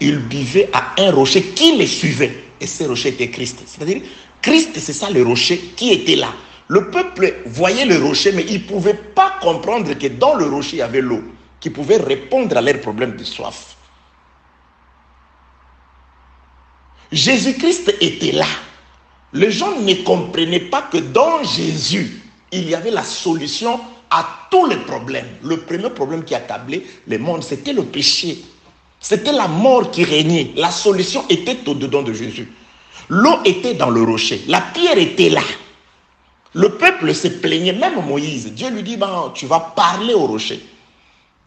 ils buvaient à un rocher qui les suivait. Et ce rocher était Christ. C'est-à-dire, Christ, c'est ça le rocher qui était là. Le peuple voyait le rocher, mais il ne pouvait pas comprendre que dans le rocher, il y avait l'eau qui pouvait répondre à leurs problèmes de soif. Jésus-Christ était là. Les gens ne comprenaient pas que dans Jésus, il y avait la solution à tous les problèmes. Le premier problème qui accablait le monde, c'était le péché. C'était la mort qui régnait. La solution était au-dedans de Jésus. L'eau était dans le rocher. La pierre était là. Le peuple se plaignait, même Moïse. Dieu lui dit, ben, tu vas parler au rocher.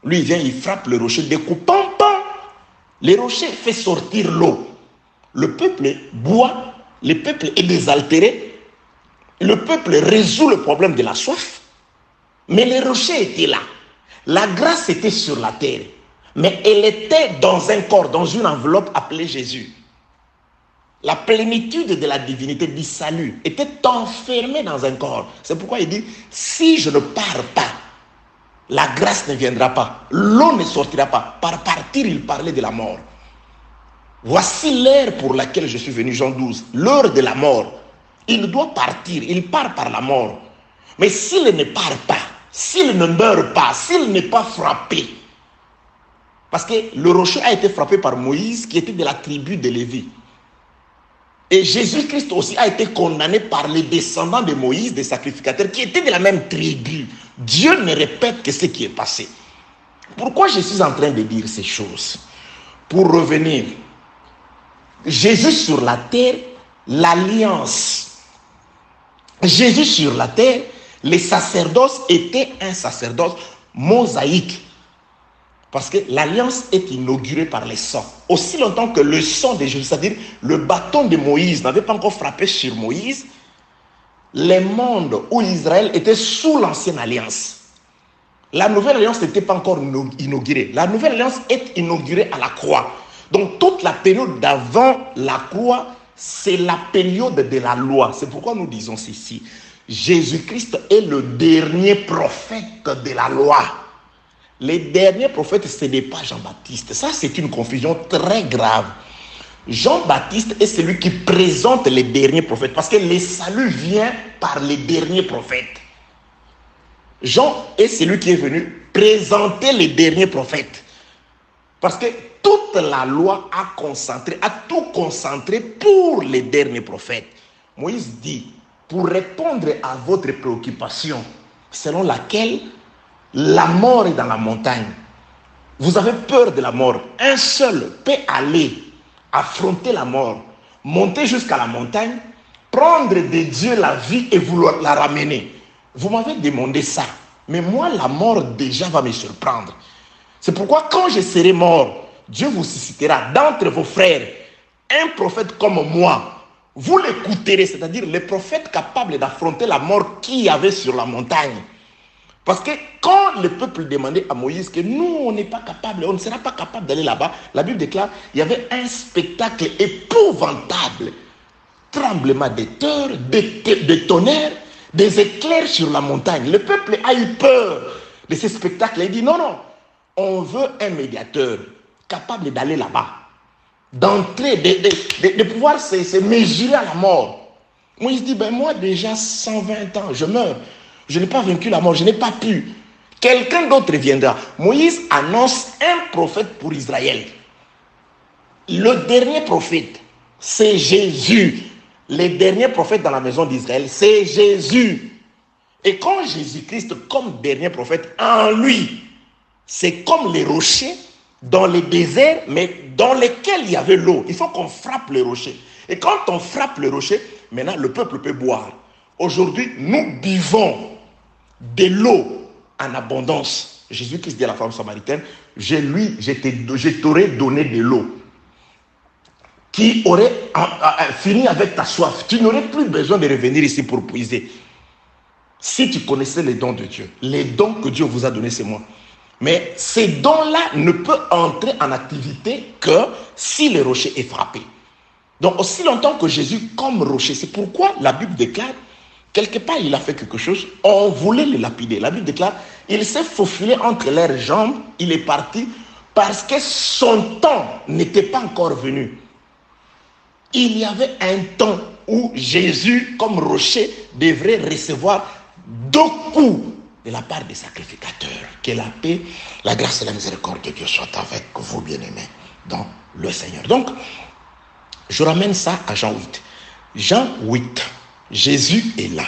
Lui, il vient, il frappe le rocher, découpant, le rocher fait sortir l'eau. Le peuple boit, le peuple est désaltéré, le peuple résout le problème de la soif, mais le rocher était là. La grâce était sur la terre, mais elle était dans un corps, dans une enveloppe appelée Jésus. La plénitude de la divinité du salut était enfermée dans un corps. C'est pourquoi il dit, si je ne pars pas, la grâce ne viendra pas, l'eau ne sortira pas. Par partir, il parlait de la mort. Voici l'heure pour laquelle je suis venu, Jean 12, l'heure de la mort. Il doit partir, il part par la mort. Mais s'il ne part pas, s'il ne meurt pas, s'il n'est pas frappé, parce que le rocher a été frappé par Moïse qui était de la tribu de Lévi. Et Jésus-Christ aussi a été condamné par les descendants de Moïse, des sacrificateurs, qui étaient de la même tribu. Dieu ne répète que ce qui est passé. Pourquoi je suis en train de dire ces choses? Pour revenir, Jésus sur la terre, l'alliance. Jésus sur la terre, les sacerdoces étaient un sacerdoce mosaïque. Parce que l'alliance est inaugurée par les sangs. Aussi longtemps que le sang de Jésus, c'est-à-dire le bâton de Moïse, n'avait pas encore frappé sur Moïse, les mondes où Israël était sous l'ancienne alliance. La nouvelle alliance n'était pas encore inaugurée. La nouvelle alliance est inaugurée à la croix. Donc toute la période d'avant la croix, c'est la période de la loi. C'est pourquoi nous disons ceci. Jésus-Christ est le dernier prophète de la loi. Les derniers prophètes, ce n'est pas Jean-Baptiste. Ça, c'est une confusion très grave. Jean-Baptiste est celui qui présente les derniers prophètes parce que le salut vient par les derniers prophètes. Jean est celui qui est venu présenter les derniers prophètes. Parce que toute la loi a tout concentré pour les derniers prophètes. Moïse dit, pour répondre à votre préoccupation, selon laquelle la mort est dans la montagne. Vous avez peur de la mort. Un seul peut aller affronter la mort, monter jusqu'à la montagne, prendre de Dieu la vie et vouloir la ramener. Vous m'avez demandé ça. Mais moi, la mort déjà va me surprendre. C'est pourquoi quand je serai mort, Dieu vous suscitera d'entre vos frères un prophète comme moi. Vous l'écouterez, c'est-à-dire le prophète capable d'affronter la mort qu'il y avait sur la montagne. Parce que quand le peuple demandait à Moïse que nous, on n'est pas capable, on ne sera pas capable d'aller là-bas, la Bible déclare il y avait un spectacle épouvantable. Tremblement de terre, de tonnerre, des éclairs sur la montagne. Le peuple a eu peur de ce spectacle. Il dit non, non, on veut un médiateur capable d'aller là-bas, d'entrer, de pouvoir se mesurer à la mort. Moïse dit, ben moi déjà 120 ans, je meurs. Je n'ai pas vaincu la mort, je n'ai pas pu. Quelqu'un d'autre viendra. Moïse annonce un prophète pour Israël. Le dernier prophète, c'est Jésus. Les derniers prophètes dans la maison d'Israël, c'est Jésus. Et quand Jésus-Christ, comme dernier prophète, en lui, c'est comme les rochers dans les déserts, mais dans lesquels il y avait l'eau. Il faut qu'on frappe le rocher. Et quand on frappe le rocher, maintenant le peuple peut boire. Aujourd'hui, nous buvons de l'eau en abondance. Jésus-Christ dit à la femme samaritaine, je t'aurais donné de l'eau qui aurait fini avec ta soif. Tu n'aurais plus besoin de revenir ici pour puiser. Si tu connaissais les dons de Dieu, les dons que Dieu vous a donnés, c'est moi. Mais ces dons-là ne peuvent entrer en activité que si le rocher est frappé. Donc aussi longtemps que Jésus comme rocher, c'est pourquoi la Bible déclare, quelque part il a fait quelque chose, on voulait le lapider. La Bible déclare, il s'est faufilé entre leurs jambes, il est parti parce que son temps n'était pas encore venu. Il y avait un temps où Jésus, comme rocher, devrait recevoir 2 coups de la part des sacrificateurs. Que la paix, la grâce et la miséricorde de Dieu soient avec vous, bien-aimés, dans le Seigneur. Donc, je ramène ça à Jean 8. Jean 8, Jésus est là.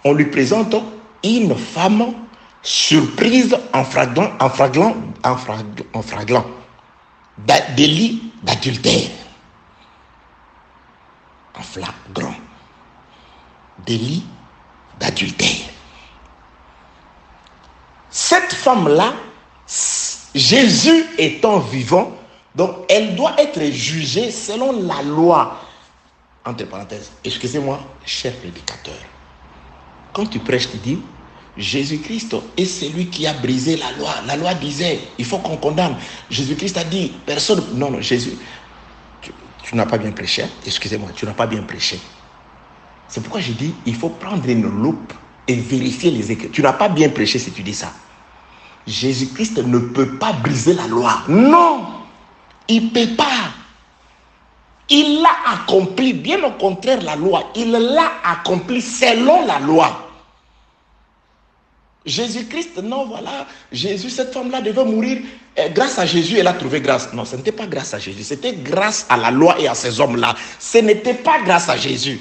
On lui présente une femme surprise en flaglant délit d'adultère. En flagrant délit d'adultère. Cette femme-là, Jésus étant vivant, donc elle doit être jugée selon la loi. Entre parenthèses, excusez-moi, cher prédicateur, quand tu prêches, tu dis Jésus-Christ est celui qui a brisé la loi. La loi disait, il faut qu'on condamne. Jésus-Christ a dit, personne... Non, Jésus, tu n'as pas bien prêché. Excusez-moi, tu n'as pas bien prêché. C'est pourquoi j'ai dit, il faut prendre une loupe et vérifier les écritures. Tu n'as pas bien prêché si tu dis ça. Jésus-Christ ne peut pas briser la loi. Non, il ne peut pas. Il l'a accompli, bien au contraire la loi. Il l'a accompli selon la loi. Jésus-Christ, non, voilà, Jésus, cette femme-là devait mourir. Grâce à Jésus, elle a trouvé grâce. Non, ce n'était pas grâce à Jésus, c'était grâce à la loi et à ces hommes-là. Ce n'était pas grâce à Jésus.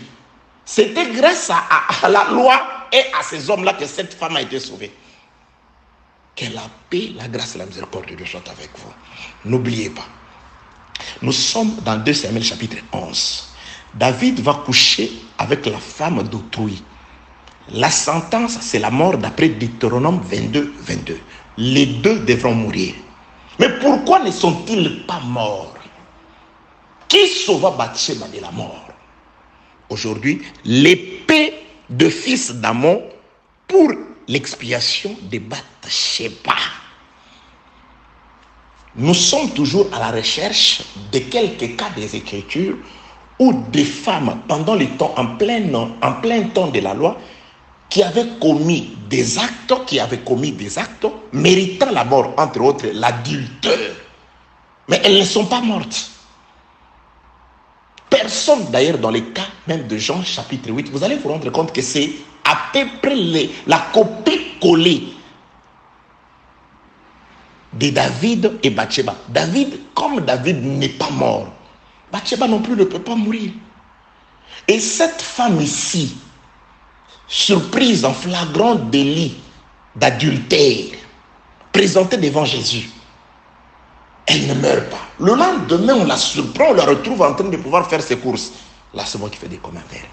C'était grâce à la loi et à ces hommes-là que cette femme a été sauvée. Que la paix, la grâce et la miséricorde de Dieu soient avec vous. N'oubliez pas. Nous sommes dans 2 Samuel chapitre 11. David va coucher avec la femme d'autrui. La sentence, c'est la mort d'après Deutéronome 22, 22. Les deux devront mourir. Mais pourquoi ne sont-ils pas morts? Qui sauva Bathsheba de la mort? Aujourd'hui, l'épée de fils d'Amon pour l'expiation de Bathsheba. Nous sommes toujours à la recherche de quelques cas des Écritures où des femmes, pendant le temps, en plein temps de la loi, qui avaient commis des actes, méritant la mort, entre autres l'adultère. Mais elles ne sont pas mortes. Personne, d'ailleurs, dans les cas même de Jean chapitre 8, vous allez vous rendre compte que c'est à peu près la copie collée de David et Bathsheba. Comme David n'est pas mort, Bathsheba non plus ne peut pas mourir. Et cette femme ici, surprise en flagrant délit d'adultère, présentée devant Jésus, elle ne meurt pas. Le lendemain, on la surprend, on la retrouve en train de pouvoir faire ses courses. Là, c'est moi qui fais des commentaires.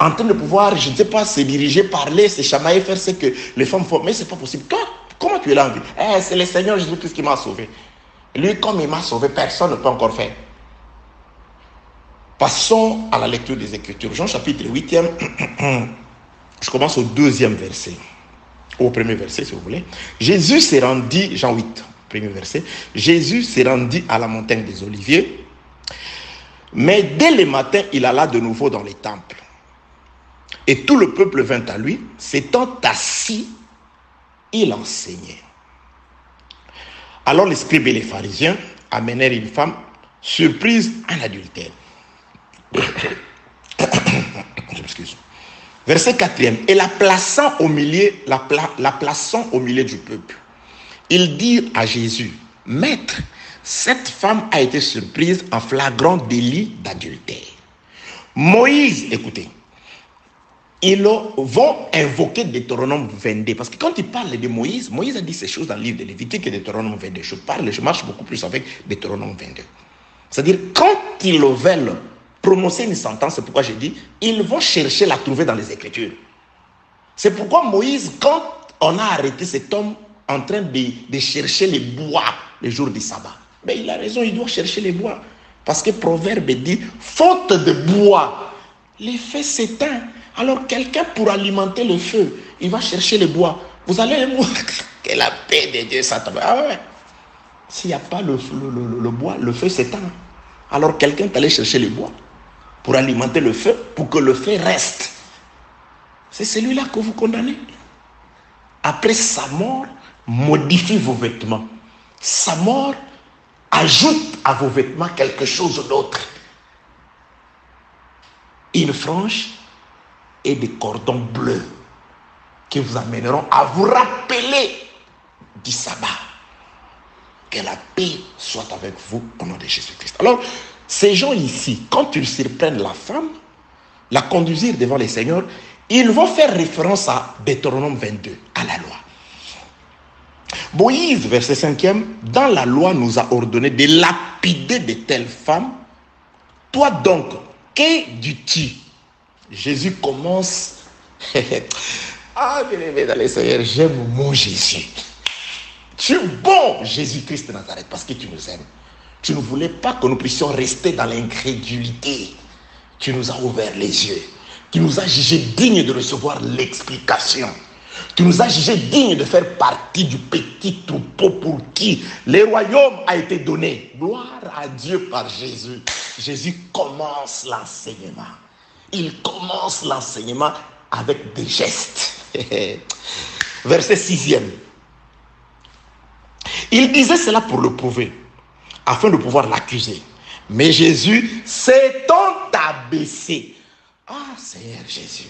En train de pouvoir, je ne sais pas, se diriger, parler, se chamailler, faire ce que les femmes font. Mais ce n'est pas possible. Toi, comment tu es là en vie? C'est le Seigneur Jésus-Christ qui m'a sauvé. Lui, comme il m'a sauvé, personne ne peut encore faire. Passons à la lecture des Écritures. Jean chapitre 8e, je commence au 2e verset. Au 1er verset, si vous voulez. Jésus s'est rendu, Jean 8, 1er verset. Jésus s'est rendu à la montagne des Oliviers. Mais dès le matin, il alla de nouveau dans les temples. Et tout le peuple vint à lui. S'étant assis, il enseignait. Alors les scribes et les pharisiens amenèrent une femme surprise en adultère. Verset 4e. Et la plaçant au milieu du peuple, ils dirent à Jésus, Maître, cette femme a été surprise en flagrant délit d'adultère. Moïse, écoutez, ils vont invoquer Deutéronome 22. Parce que quand il parle de Moïse, Moïse a dit ces choses dans le livre de Lévitique et Deutéronome 22. Je marche beaucoup plus avec Deutéronome 22. C'est-à-dire, quand ils veulent prononcer une sentence, c'est pourquoi j'ai dit, ils vont chercher la trouver dans les Écritures. C'est pourquoi Moïse, quand on a arrêté cet homme en train de chercher les bois le jour du sabbat, mais il a raison, il doit chercher les bois. Parce que Proverbe dit, faute de bois, le feu s'éteint. Alors quelqu'un pour alimenter le feu, il va chercher les bois. Vous allez voir que la paix de Dieu s'attend. Ah ouais. S'il n'y a pas le bois, le feu s'éteint. Alors quelqu'un est allé chercher les bois pour alimenter le feu, pour que le feu reste. C'est celui-là que vous condamnez. Après sa mort, modifiez vos vêtements. sa mort ajoute à vos vêtements quelque chose d'autre. Une frange et des cordons bleus qui vous amèneront à vous rappeler du sabbat. Que la paix soit avec vous au nom de Jésus-Christ. Alors, ces gens ici, quand ils surprennent la femme, la conduisir devant les seigneurs, ils vont faire référence à Deutéronome 22, à la loi. Moïse, verset 5e, dans la loi nous a ordonné de lapider de telles femmes. Toi donc, que dis-tu? Jésus commence. Ah, bien-aimé dans les seigneurs, j'aime mon Jésus. Tu es bon, Jésus-Christ de Nazareth, parce que tu nous aimes. Tu ne voulais pas que nous puissions rester dans l'incrédulité. Tu nous as ouvert les yeux. Tu nous as jugés dignes de recevoir l'explication. Tu nous as jugés dignes de faire partie du petit troupeau pour qui le royaume a été donné. Gloire à Dieu par Jésus. Jésus commence l'enseignement. Il commence l'enseignement avec des gestes. Verset 6e. Il disait cela pour le prouver, afin de pouvoir l'accuser. Mais Jésus s'étant abaissé. Ah, Seigneur Jésus.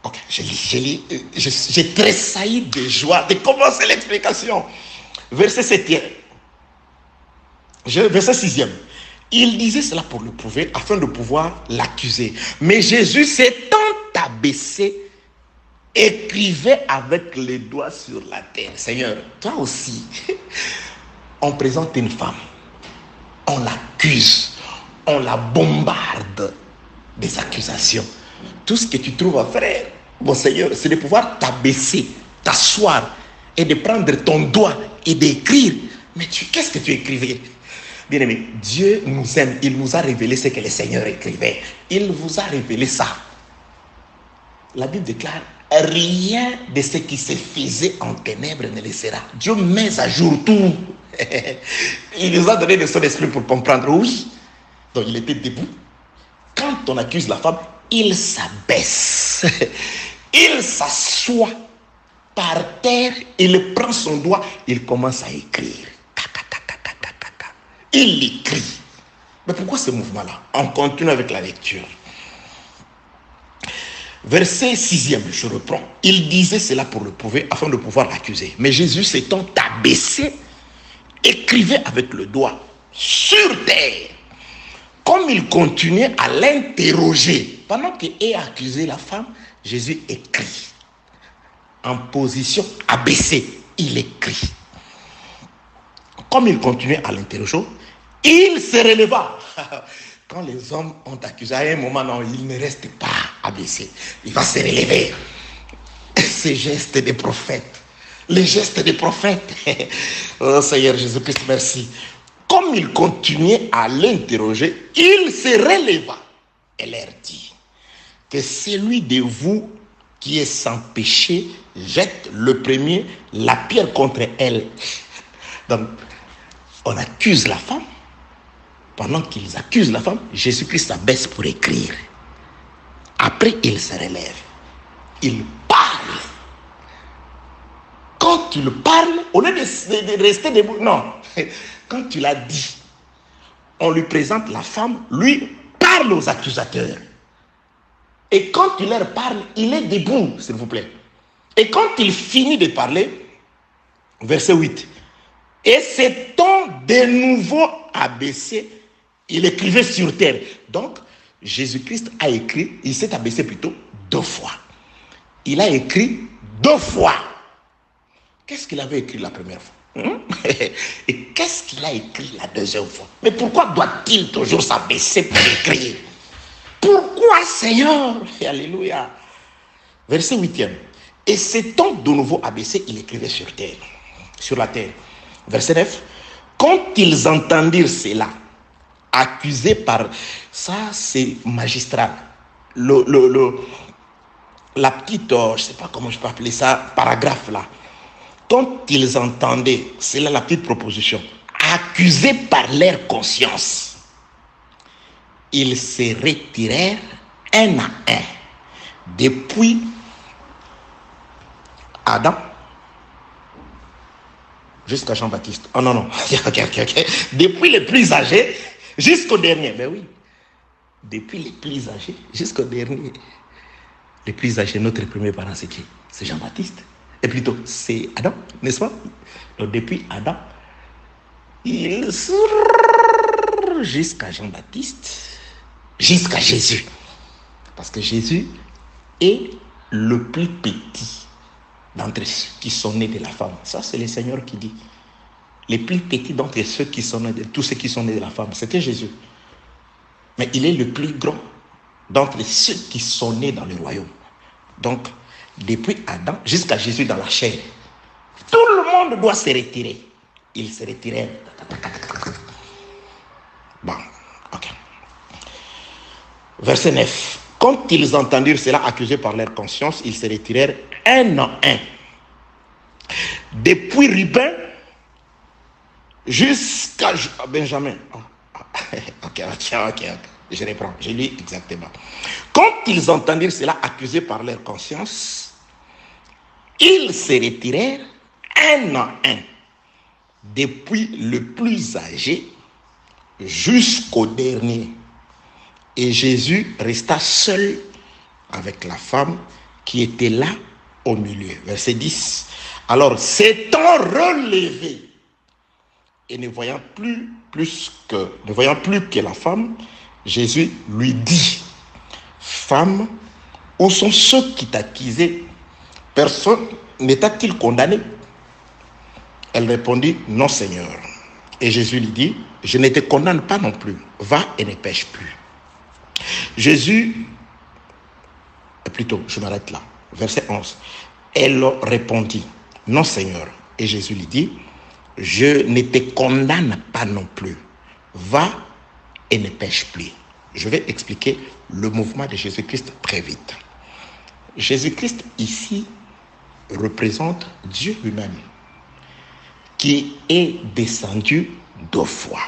Ok, je lis. J'ai tressailli de joie de commencer l'explication. Verset 7e. Verset 6e. Il disait cela pour le prouver, afin de pouvoir l'accuser. Mais Jésus s'étant abaissé, écrivait avec les doigts sur la terre. Seigneur, toi aussi, on présente une femme, on l'accuse, on la bombarde des accusations. Tout ce que tu trouves à faire, mon Seigneur, c'est de pouvoir t'abaisser, t'asseoir et de prendre ton doigt et d'écrire. Mais qu'est-ce que tu écrivais? Bien-aimé, Dieu nous aime, il nous a révélé ce que le Seigneur écrivait. Il vous a révélé ça. La Bible déclare: rien de ce qui se faisait en ténèbres ne le sera. Dieu met à jour tout. Il nous a donné de son esprit pour comprendre. Oui. Donc il était debout. Quand on accuse la femme, il s'abaisse. Il s'assoit par terre. Il prend son doigt. Il commence à écrire. Il écrit. Mais pourquoi ce mouvement-là? On continue avec la lecture. Verset 6e, je reprends. Il disait cela pour le prouver, afin de pouvoir l'accuser. Mais Jésus s'étant abaissé, écrivait avec le doigt sur terre. Comme il continuait à l'interroger, pendant qu'il est accusé la femme, Jésus écrit. En position abaissée, il écrit. Comme il continuait à l'interroger, il se releva. Quand les hommes ont accusé, à un moment, non, il ne reste pas abaissé. Il va se relever. Ces gestes des prophètes. Les gestes des prophètes. Oh Seigneur Jésus-Christ, merci. Comme il continuait à l'interroger, il se releva et leur dit que celui de vous qui est sans péché jette le premier la pierre contre elle. Donc, on accuse la femme. Pendant qu'ils accusent la femme, Jésus-Christ s'abaisse pour écrire. Après, il se relève. Il parle. Quand tu le parles, au lieu de rester debout, non. Quand tu l'as dit, on lui présente la femme, lui parle aux accusateurs. Et quand tu leur parles, il est debout, s'il vous plaît. Et quand il finit de parler, verset 8, et s'étant de nouveau abaissé, il écrivait sur terre. Donc, Jésus-Christ a écrit, il s'est abaissé plutôt 2 fois. Il a écrit 2 fois. Qu'est-ce qu'il avait écrit la première fois? Et qu'est-ce qu'il a écrit la deuxième fois? Mais pourquoi doit-il toujours s'abaisser pour écrire? Pourquoi, Seigneur? Alléluia. Verset 8e. Et s'étant de nouveau abaissé, il écrivait sur terre, sur la terre. Verset 9. Quand ils entendirent cela, accusés par... Ça, c'est magistral. La petite, je ne sais pas comment je peux appeler ça, paragraphe là. Quand ils entendaient, c'est là la petite proposition, accusés par leur conscience, ils se retirèrent un à un, depuis Adam Jusqu'à Jean-Baptiste. Oh non, non. Ok. Depuis les plus âgés jusqu'au dernier. Ben oui. Depuis les plus âgés jusqu'au dernier. Les plus âgés, notre premier parent, c'est qui? C'est Jean-Baptiste. Et plutôt, c'est Adam, n'est-ce pas? Donc depuis Adam, il jusqu'à Jean-Baptiste, jusqu'à Jésus. Parce que Jésus est le plus petit d'entre ceux qui sont nés de la femme. Ça, c'est le Seigneur qui dit. Les plus petits d'entre ceux qui sont nés tous ceux qui sont nés de la femme, c'était Jésus. Mais il est le plus grand d'entre ceux qui sont nés dans le royaume. Donc, depuis Adam jusqu'à Jésus dans la chair, tout le monde doit se retirer. Ils se retirèrent. Bon, ok. Verset 9. Quand ils entendirent cela accusés par leur conscience, ils se retirèrent un à un. Depuis Ruben jusqu'à Benjamin. Ok. Je reprends, je lis exactement. Quand ils entendirent cela accusés par leur conscience, ils se retirèrent un à un, depuis le plus âgé jusqu'au dernier. Et Jésus resta seul avec la femme qui était là au milieu. Verset 10. Alors, s'étant relevé et ne voyant plus que la femme, Jésus lui dit: Femme, où sont ceux qui t'accusaient? Personne ne t'a-t-il condamné? Elle répondit: Non, Seigneur. Et Jésus lui dit: Je ne te condamne pas non plus. Va et ne pêche plus. Jésus, plutôt, je m'arrête là. Verset 11. Elle répondit: Non, Seigneur. Et Jésus lui dit: Je ne te condamne pas non plus. Va et ne pêche plus. Je vais expliquer le mouvement de Jésus-Christ très vite. Jésus-Christ ici représente Dieu lui-même, qui est descendu 2 fois.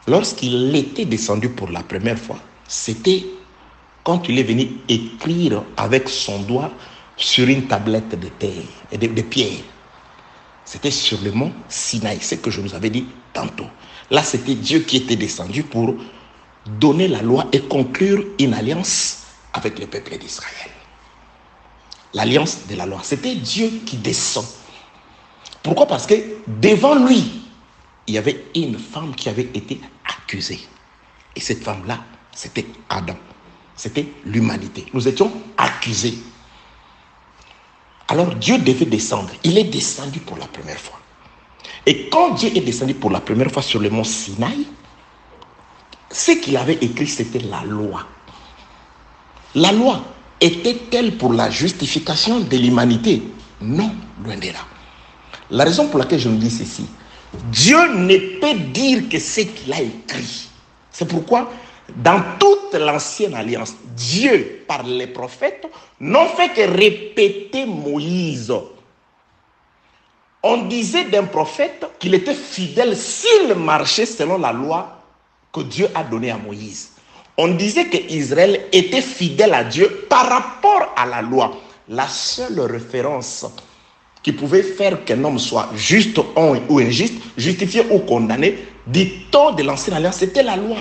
Lorsqu'il était descendu pour la première fois, c'était quand il est venu écrire avec son doigt sur une tablette de terre et de pierre. C'était sur le mont Sinaï, ce que je vous avais dit tantôt. Là, c'était Dieu qui était descendu pour donner la loi et conclure une alliance avec le peuple d'Israël. L'alliance de la loi. C'était Dieu qui descend. Pourquoi? Parce que devant lui, il y avait une femme qui avait été accusée. Et cette femme-là, c'était Adam. C'était l'humanité. Nous étions accusés. Alors Dieu devait descendre. Il est descendu pour la première fois. Et quand Dieu est descendu pour la première fois sur le mont Sinaï, ce qu'il avait écrit, c'était la loi. La loi était-elle pour la justification de l'humanité? Non, loin de là. La raison pour laquelle je vous dis ceci, Dieu ne peut dire que ce qu'il a écrit. C'est pourquoi, dans toute l'ancienne alliance, Dieu, par les prophètes, n'ont fait que répéter Moïse. On disait d'un prophète qu'il était fidèle s'il marchait selon la loi que Dieu a donnée à Moïse. On disait qu'Israël était fidèle à Dieu par rapport à la loi. La seule référence qui pouvait faire qu'un homme soit juste ou injuste, justifié ou condamné, du temps de l'ancienne alliance, c'était la loi.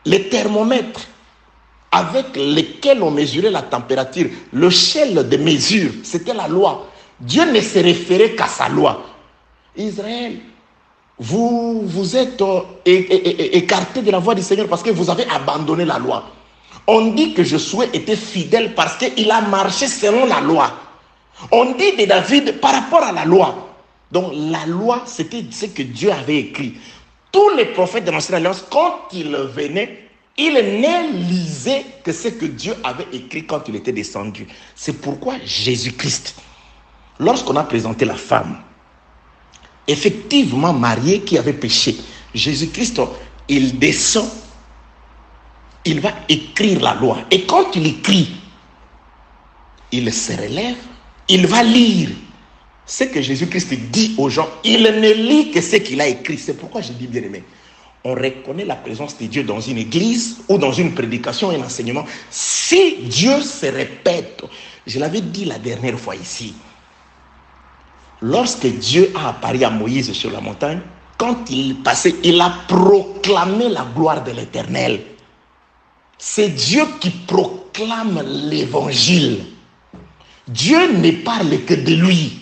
Les thermomètres avec lesquels on mesurait la température, le l'échelle de mesure, c'était la loi. Dieu ne se référait qu'à sa loi. Israël, vous êtes écarté de la voie du Seigneur parce que vous avez abandonné la loi. On dit que Josué était fidèle parce qu'il a marché selon la loi. On dit de David par rapport à la loi. Donc la loi, c'était ce que Dieu avait écrit. Tous les prophètes de l'Ancienne Alliance, quand ils venaient, ils ne lisaient que ce que Dieu avait écrit quand il était descendu. C'est pourquoi Jésus-Christ, lorsqu'on a présenté la femme, effectivement mariée qui avait péché, Jésus-Christ, il descend, il va écrire la loi. Et quand il écrit, il se relève, il va lire ce que Jésus-Christ dit aux gens. Il ne lit que ce qu'il a écrit. C'est pourquoi je dis bien aimé, on reconnaît la présence de Dieu dans une église ou dans une prédication et un enseignement. Si Dieu se répète, je l'avais dit la dernière fois ici, lorsque Dieu a apparu à Moïse sur la montagne, quand il passait, il a proclamé la gloire de l'Éternel. C'est Dieu qui proclame l'évangile. Dieu ne parle que de lui.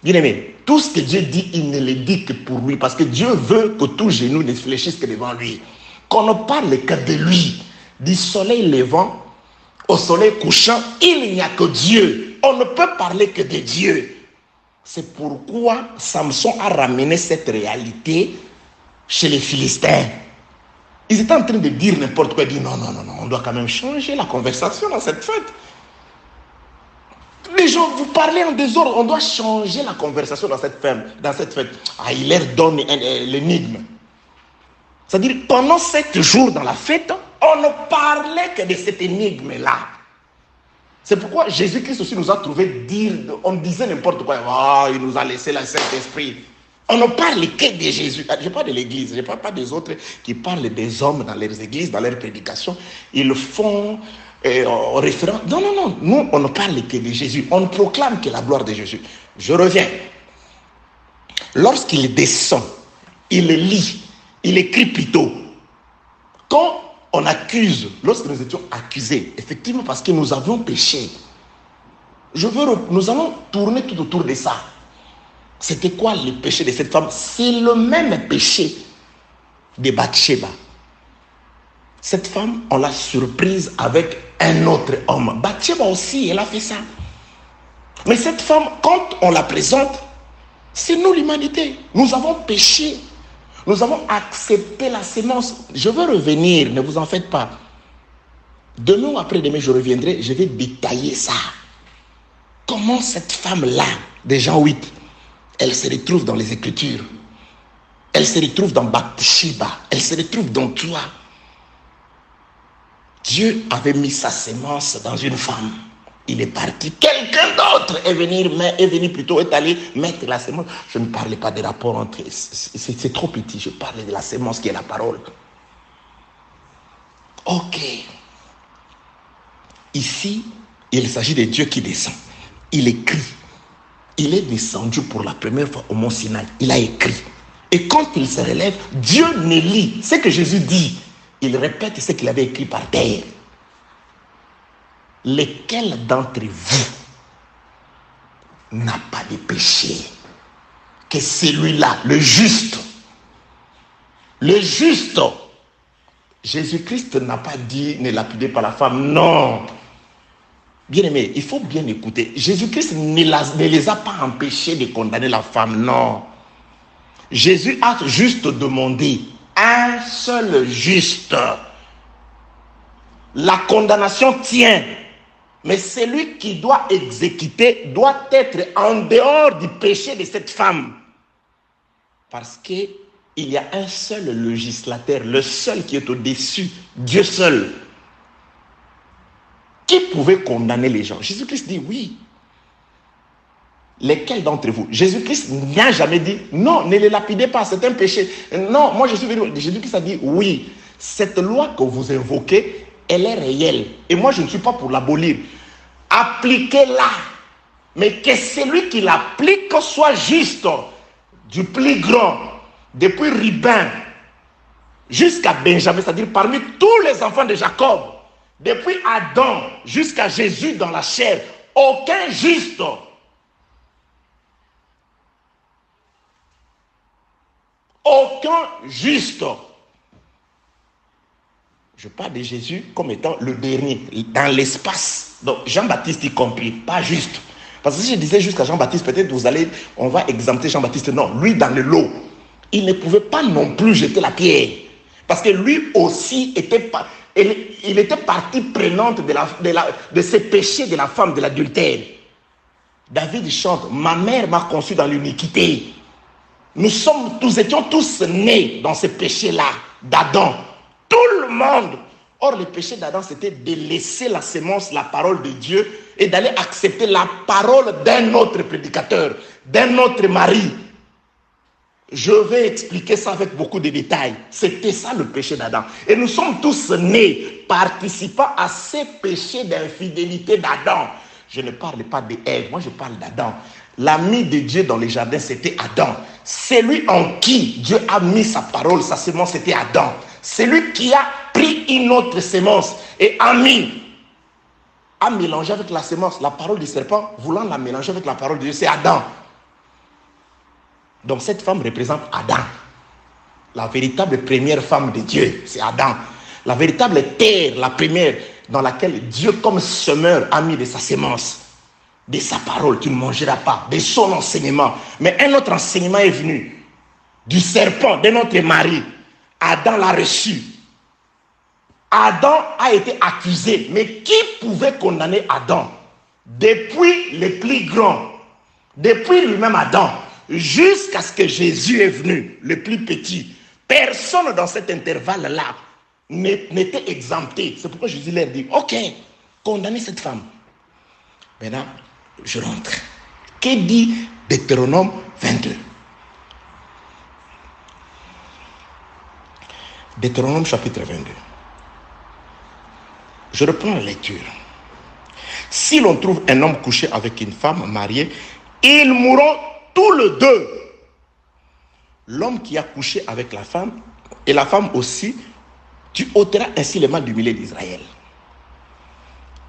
Bien-aimé, tout ce que Dieu dit, il ne le dit que pour lui, parce que Dieu veut que tout genou ne fléchisse que devant lui. Qu'on ne parle que de lui. Du soleil levant au soleil couchant, il n'y a que Dieu. On ne peut parler que de Dieu. C'est pourquoi Samson a ramené cette réalité chez les Philistins. Ils étaient en train de dire n'importe quoi. Ils disent non, on doit quand même changer la conversation dans cette fête. Les gens, vous parlez en désordre, on doit changer la conversation dans cette fête. Ah, il leur donne l'énigme. C'est-à-dire, pendant 7 jours dans la fête, on ne parlait que de cette énigme-là. C'est pourquoi Jésus-Christ aussi nous a trouvé dire, on disait n'importe quoi. Oh, il nous a laissé le Saint-Esprit. On ne parle que de Jésus. Je parle de l'église, je ne parle pas des autres qui parlent des hommes dans leurs églises, dans leurs prédications. Ils font référence. Non. Nous, on ne parle que de Jésus. On ne proclame que la gloire de Jésus. Je reviens. Lorsqu'il descend, il lit, il écrit plutôt. Quand on accuse, lorsque nous étions accusés, effectivement parce que nous avions péché, nous allons tourner tout autour de ça. C'était quoi le péché de cette femme? C'est le même péché de Bathsheba. Cette femme, on l'a surprise avec un autre homme. Bathsheba aussi, elle a fait ça. Mais cette femme, quand on la présente, c'est nous l'humanité. Nous avons péché. Nous avons accepté la sémence. Je veux revenir, ne vous en faites pas. Demain ou après-demain, je reviendrai, je vais détailler ça. Comment cette femme-là, de Jean 8, elle se retrouve dans les Écritures. Elle se retrouve dans Bathsheba. Elle se retrouve dans toi. Dieu avait mis sa sémence dans une femme. Il est parti. Quelqu'un d'autre est allé mettre la sémence. Je ne parlais pas des rapports entre... C'est trop petit. Je parlais de la sémence qui est la parole. Ok. Ici, il s'agit de Dieu qui descend. Il écrit. Il est descendu pour la première fois au mont Sinaï. Il a écrit. Et quand il se relève, Dieu ne lit. Ce que Jésus dit, il répète ce qu'il avait écrit par terre. Lequel d'entre vous n'a pas de péché? Que celui-là, le juste. Le juste. Jésus-Christ n'a pas dit ne lapidez pas la femme. Non. Bien-aimé, il faut bien écouter. Jésus-Christ ne les a pas empêchés de condamner la femme. Non. Jésus a juste demandé un seul juste. La condamnation tient. Mais celui qui doit exécuter doit être en dehors du péché de cette femme. Parce qu'il y a un seul législateur, le seul qui est au-dessus, Dieu seul. Qui pouvait condamner les gens? Jésus-Christ dit oui. Lesquels d'entre vous? Jésus-Christ n'a jamais dit non, ne les lapidez pas, c'est un péché. Non, moi je suis venu. Jésus-Christ a dit oui. Cette loi que vous invoquez, elle est réelle. Et moi, je ne suis pas pour l'abolir. Appliquez-la. Mais que celui qui l'applique soit juste. Du plus grand, depuis Rubin jusqu'à Benjamin, c'est-à-dire parmi tous les enfants de Jacob, depuis Adam jusqu'à Jésus dans la chair, aucun juste. Aucun juste. Je parle de Jésus comme étant le dernier, dans l'espace. Donc, Jean-Baptiste y compris, pas juste. Parce que si je disais jusqu'à Jean-Baptiste, peut-être on va exempter Jean-Baptiste. Non, lui dans le lot. Il ne pouvait pas non plus jeter la pierre. Parce que lui aussi il était partie prenante de ces péchés de la femme, de l'adultère. David chante, ma mère m'a conçu dans l'iniquité. Nous étions tous nés dans ce péché-là, d'Adam. Tout le monde. Or, le péché d'Adam, c'était de laisser la sémence, la parole de Dieu, et d'aller accepter la parole d'un autre prédicateur, d'un autre mari. Je vais expliquer ça avec beaucoup de détails. C'était ça le péché d'Adam. Et nous sommes tous nés, participant à ces péchés d'infidélité d'Adam. Je ne parle pas d'Ève, moi je parle d'Adam. L'ami de Dieu dans les jardins, c'était Adam. Celui en qui Dieu a mis sa parole, sa semence, c'était Adam. Celui qui a pris une autre semence et a mélangé avec la semence, la parole du serpent, voulant la mélanger avec la parole de Dieu, c'est Adam. Donc cette femme représente Adam. La véritable première femme de Dieu, c'est Adam. La véritable terre, la première, dans laquelle Dieu, comme semeur, a mis de sa semence, de sa parole, tu ne mangeras pas, de son enseignement. Mais un autre enseignement est venu du serpent, de notre mari. Adam l'a reçu. Adam a été accusé. Mais qui pouvait condamner Adam? Depuis les plus grands, depuis lui-même Adam, jusqu'à ce que Jésus est venu, le plus petit. Personne dans cet intervalle-là n'était exempté. C'est pourquoi Jésus leur dit, ok, condamnez cette femme. Maintenant, je rentre. Que dit Deutéronome 22? Deutéronome chapitre 22. Je reprends la lecture. Si l'on trouve un homme couché avec une femme mariée, ils mourront tous les deux. L'homme qui a couché avec la femme et la femme aussi, tu ôteras ainsi les mal du milieu d'Israël.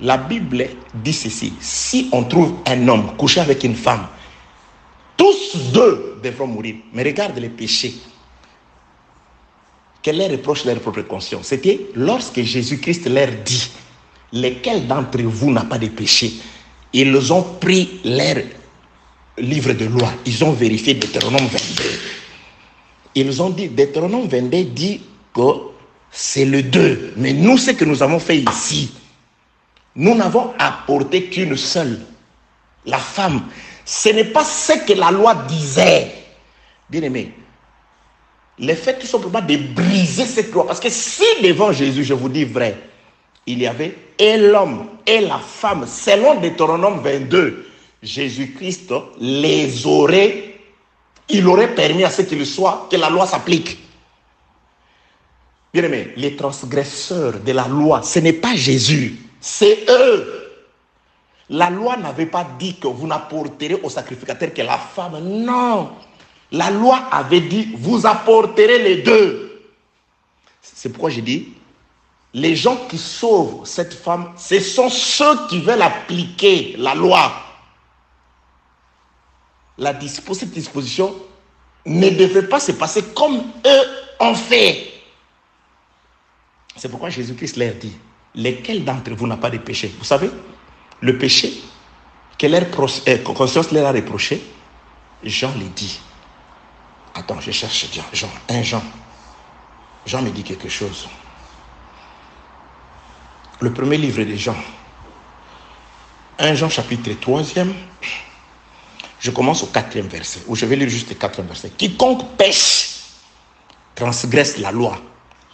La Bible dit ceci: si on trouve un homme couché avec une femme, tous deux devront mourir. Mais regarde les péchés. Quel leur reproche leur propre conscience? C'était lorsque Jésus-Christ leur dit, lesquels d'entre vous n'a pas de péché? Ils ont pris leur livre de loi, ils ont vérifié Deutéronome 22. Ils ont dit, Deutéronome 22 dit que c'est le 2. Mais nous, ce que nous avons fait ici, nous n'avons apporté qu'une seule, la femme. Ce n'est pas ce que la loi disait. Bien aimé, le fait tout simplement de briser cette loi, parce que si devant Jésus, je vous dis vrai, il y avait et l'homme et la femme, selon Deutéronome 22, Jésus-Christ il aurait permis à ce qu'il soit, que la loi s'applique. Bien aimé, les transgresseurs de la loi, ce n'est pas Jésus, c'est eux. La loi n'avait pas dit que vous n'apporterez au sacrificateur que la femme. Non. La loi avait dit, vous apporterez les deux. C'est pourquoi je dis, les gens qui sauvent cette femme, ce sont ceux qui veulent appliquer la loi. Cette disposition ne devrait pas se passer comme eux ont fait. C'est pourquoi Jésus-Christ leur dit, lesquels d'entre vous n'a pas de péché? Vous savez, le péché que leur conscience leur a reproché, Jean le dit. Attends, je cherche Jean. Jean me dit quelque chose. Le premier livre de Jean. 1 Jean chapitre 3e. Je commence au 4e verset, où je vais lire juste le 4e verset. Quiconque pêche transgresse la loi.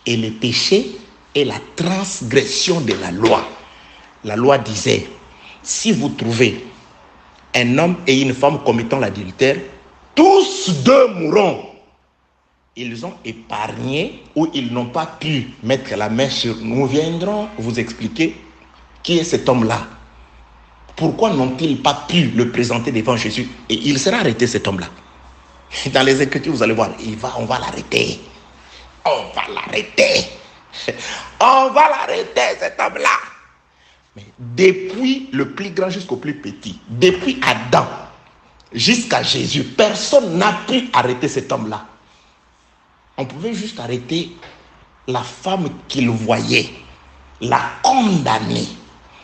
Et le péché est la transgression de la loi. La loi disait, si vous trouvez un homme et une femme commettant l'adultère, tous deux mourront. Ils ont épargné ou ils n'ont pas pu mettre la main sur nous. Nous viendrons vous expliquer qui est cet homme-là. Pourquoi n'ont-ils pas pu le présenter devant Jésus? Et il sera arrêté, cet homme-là. Dans les Écritures, vous allez voir, on va l'arrêter. On va l'arrêter. On va l'arrêter, cet homme-là. Mais depuis le plus grand jusqu'au plus petit, depuis Adam jusqu'à Jésus, personne n'a pu arrêter cet homme-là. On pouvait juste arrêter la femme qu'il voyait, la condamner.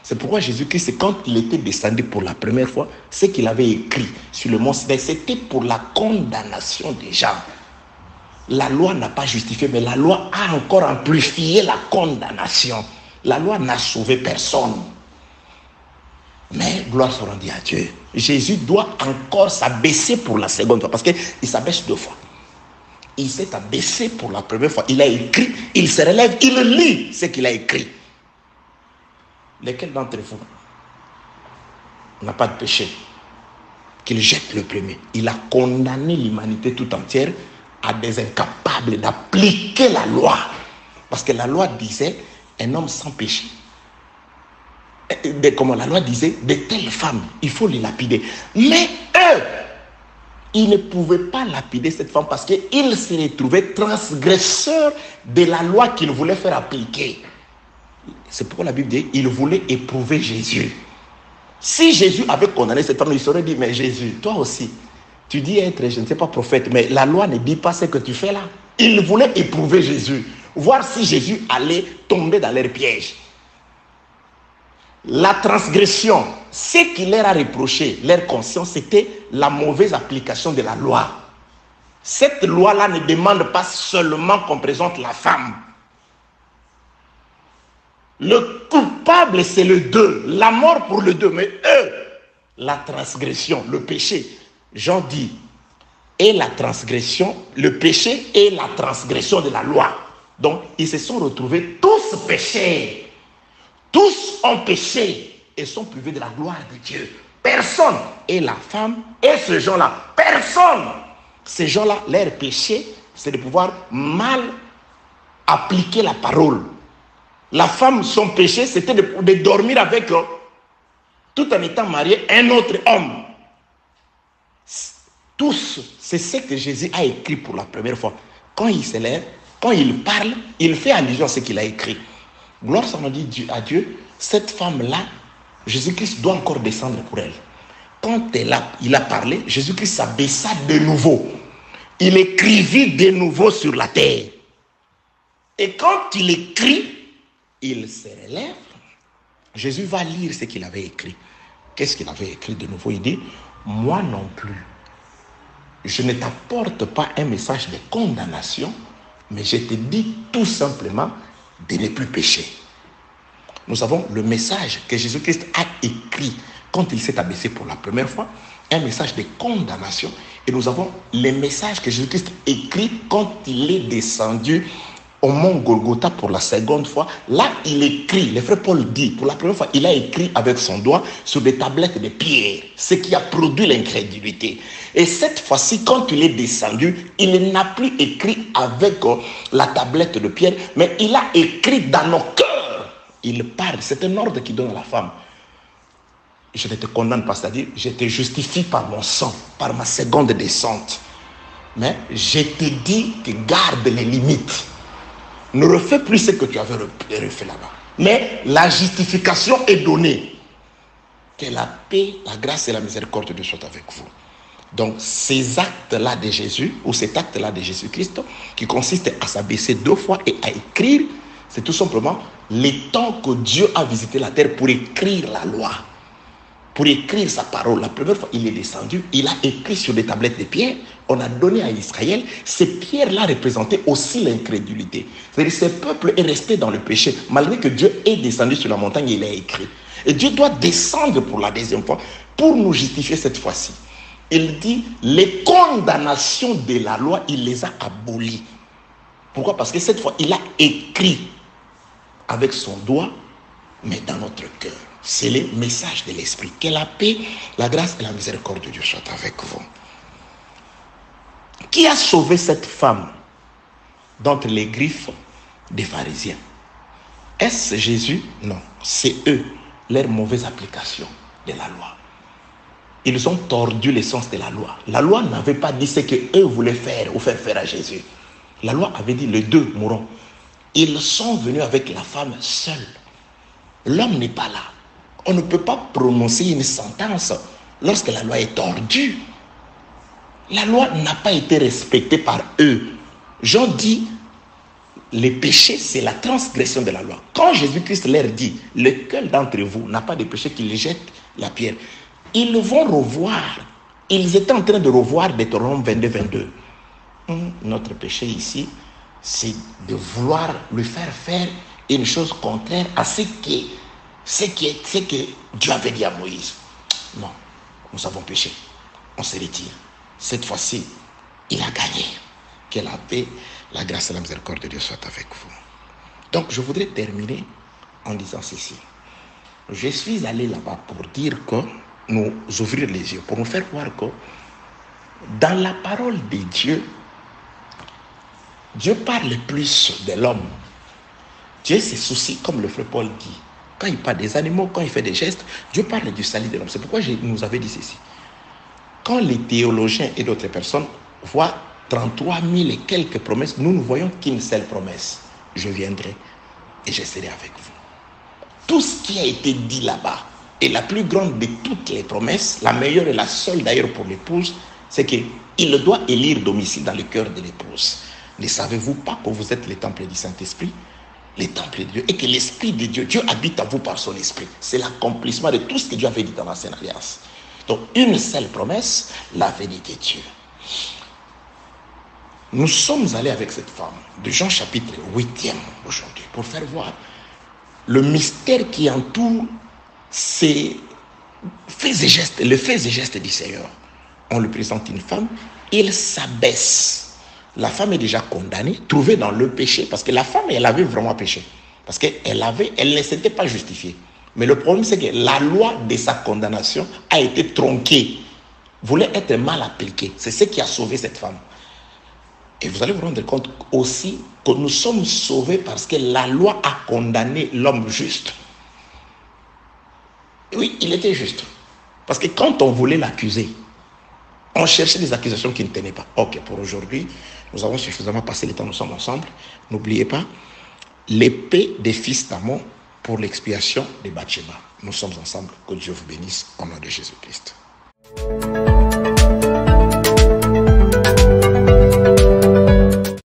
C'est pourquoi Jésus-Christ, quand il était descendu pour la première fois, ce qu'il avait écrit sur le mont Sinaï, c'était pour la condamnation des gens. La loi n'a pas justifié, mais la loi a encore amplifié la condamnation. La loi n'a sauvé personne. Mais gloire soit rendue à Dieu. Jésus doit encore s'abaisser pour la seconde fois, parce qu'il s'abaisse 2 fois. Il s'est abaissé pour la première fois. Il a écrit, il se relève, il lit ce qu'il a écrit. Lesquels d'entre vous n'a pas de péché? Qu'il jette le premier. Il a condamné l'humanité tout entière à des incapables d'appliquer la loi. Parce que la loi disait un homme sans péché Comme la loi disait, de telles femmes, il faut les lapider. Mais eux, ils ne pouvaient pas lapider cette femme parce qu'ils se retrouvaient transgresseurs de la loi qu'ils voulaient faire appliquer. C'est pourquoi la Bible dit qu'ils voulaient éprouver Jésus. Si Jésus avait condamné cette femme, il serait dit, mais Jésus, toi aussi, tu dis être, je ne sais pas, prophète, mais la loi ne dit pas ce que tu fais là. Ils voulaient éprouver Jésus, voir si Jésus allait tomber dans leur piège. La transgression, ce qui leur a reproché, leur conscience, c'était la mauvaise application de la loi. Cette loi-là ne demande pas seulement qu'on présente la femme. Le coupable, c'est le deux, la mort pour le deux, mais eux, la transgression, le péché. Jean dit, et la transgression, le péché et la transgression de la loi. Donc, ils se sont retrouvés tous péchés. Tous ont péché et sont privés de la gloire de Dieu. Personne. Et la femme et ces gens-là, personne. Ces gens-là, leur péché, c'est de pouvoir mal appliquer la parole. La femme, son péché, c'était de dormir avec, tout en étant mariée, un autre homme. Tous, c'est ce que Jésus a écrit pour la première fois. Quand il se lève, quand il parle, il fait allusion à ce qu'il a écrit. Gloire soit dit à Dieu, cette femme-là, Jésus-Christ doit encore descendre pour elle. Quand il a parlé, Jésus-Christ s'abaissa de nouveau. Il écrivit de nouveau sur la terre. Et quand il écrit, il se relève. Jésus va lire ce qu'il avait écrit. Qu'est-ce qu'il avait écrit de nouveau? Il dit, moi non plus, je ne t'apporte pas un message de condamnation, mais je te dis tout simplement de ne plus pécher. Nous avons le message que Jésus-Christ a écrit quand il s'est abaissé pour la première fois, un message de condamnation, et nous avons le message que Jésus-Christ écrit quand il est descendu au mont Golgotha pour la seconde fois. Là, il écrit, le frère Paul dit, pour la première fois, il a écrit avec son doigt sur des tablettes de pierre, ce qui a produit l'incrédulité. Et cette fois-ci, quand il est descendu, il n'a plus écrit avec la tablette de pierre, mais il a écrit dans nos cœurs. Il parle, c'est un ordre qu'il donne à la femme. Je ne te condamne pas, c'est-à-dire, je te justifie par mon sang, par ma seconde descente. Mais je te dis que garde les limites. Ne refais plus ce que tu avais refait là-bas. Mais la justification est donnée. Que la paix, la grâce et la miséricorde de Dieu soient avec vous. Donc, ces actes-là de Jésus, ou cet acte-là de Jésus-Christ, qui consiste à s'abaisser 2 fois et à écrire, c'est tout simplement le temps que Dieu a visité la terre pour écrire la loi, pour écrire sa parole. La première fois, il est descendu, il a écrit sur des tablettes de pierre, on a donné à Israël. Ces pierres-là représentaient aussi l'incrédulité. C'est-à-dire, ce peuple est resté dans le péché, malgré que Dieu est descendu sur la montagne et il a écrit. Et Dieu doit descendre pour la deuxième fois, pour nous justifier cette fois-ci. Il dit, les condamnations de la loi, il les a abolies. Pourquoi? Parce que cette fois, il a écrit avec son doigt, mais dans notre cœur. C'est le message de l'Esprit. Que la paix, la grâce et la miséricorde de Dieu soient avec vous. Qui a sauvé cette femme d'entre les griffes des pharisiens? Est-ce Jésus? Non, c'est eux, leur mauvaise application de la loi. Ils ont tordu l'essence de la loi. La loi n'avait pas dit ce qu'eux voulaient faire ou faire faire à Jésus. La loi avait dit, les deux mourront. Ils sont venus avec la femme seule. L'homme n'est pas là. On ne peut pas prononcer une sentence lorsque la loi est tordue. La loi n'a pas été respectée par eux. Jean dit, le péché, c'est la transgression de la loi. Quand Jésus-Christ leur dit, lequel d'entre vous n'a pas de péché, qu'il jette la pierre, ils vont revoir. Ils étaient en train de revoir Deutéronome 22. Notre péché ici, c'est de vouloir lui faire une chose contraire à ce que Dieu avait dit à Moïse. Non, nous avons péché. On se retire. Cette fois-ci, il a gagné. Que la paix, la grâce et la miséricorde de Dieu soient avec vous. Donc, je voudrais terminer en disant ceci. Je suis allé là-bas pour dire que nous ouvrir les yeux, pour nous faire voir que dans la parole de Dieu, Dieu parle plus de l'homme. Dieu se soucie, comme le frère Paul dit, quand il parle des animaux, quand il fait des gestes, Dieu parle du salut de l'homme. C'est pourquoi je nous avais dit ceci. Quand les théologiens et d'autres personnes voient 33 000 et quelques promesses, nous ne voyons qu'une seule promesse. Je viendrai et je serai avec vous. Tout ce qui a été dit là-bas, et la plus grande de toutes les promesses, la meilleure et la seule d'ailleurs pour l'épouse, c'est qu'il doit élire domicile dans le cœur de l'épouse. Ne savez-vous pas que vous êtes le temple du Saint-Esprit, le temple de Dieu, et que l'Esprit de Dieu, Dieu habite en vous par son Esprit. C'est l'accomplissement de tout ce que Dieu avait dit dans l'Ancienne Alliance. Donc, une seule promesse, la venue de Dieu. Nous sommes allés avec cette femme de Jean chapitre 8e aujourd'hui pour faire voir le mystère qui entoure ces faits et gestes, le faits et gestes du Seigneur. On lui présente une femme, il s'abaisse. La femme est déjà condamnée, trouvée dans le péché, parce que la femme, elle avait vraiment péché. Parce qu'elle ne s'était pas justifiée. Mais le problème, c'est que la loi de sa condamnation a été tronquée, voulait être mal appliquée. C'est ce qui a sauvé cette femme. Et vous allez vous rendre compte aussi que nous sommes sauvés parce que la loi a condamné l'homme juste. Oui, il était juste. Parce que quand on voulait l'accuser, on cherchait des accusations qui ne tenaient pas. Ok, pour aujourd'hui, nous avons suffisamment passé le temps, nous sommes ensemble. N'oubliez pas, l'épée des fils d'Amon pour l'expiation des Bathsheba. Nous sommes ensemble. Que Dieu vous bénisse au nom de Jésus-Christ.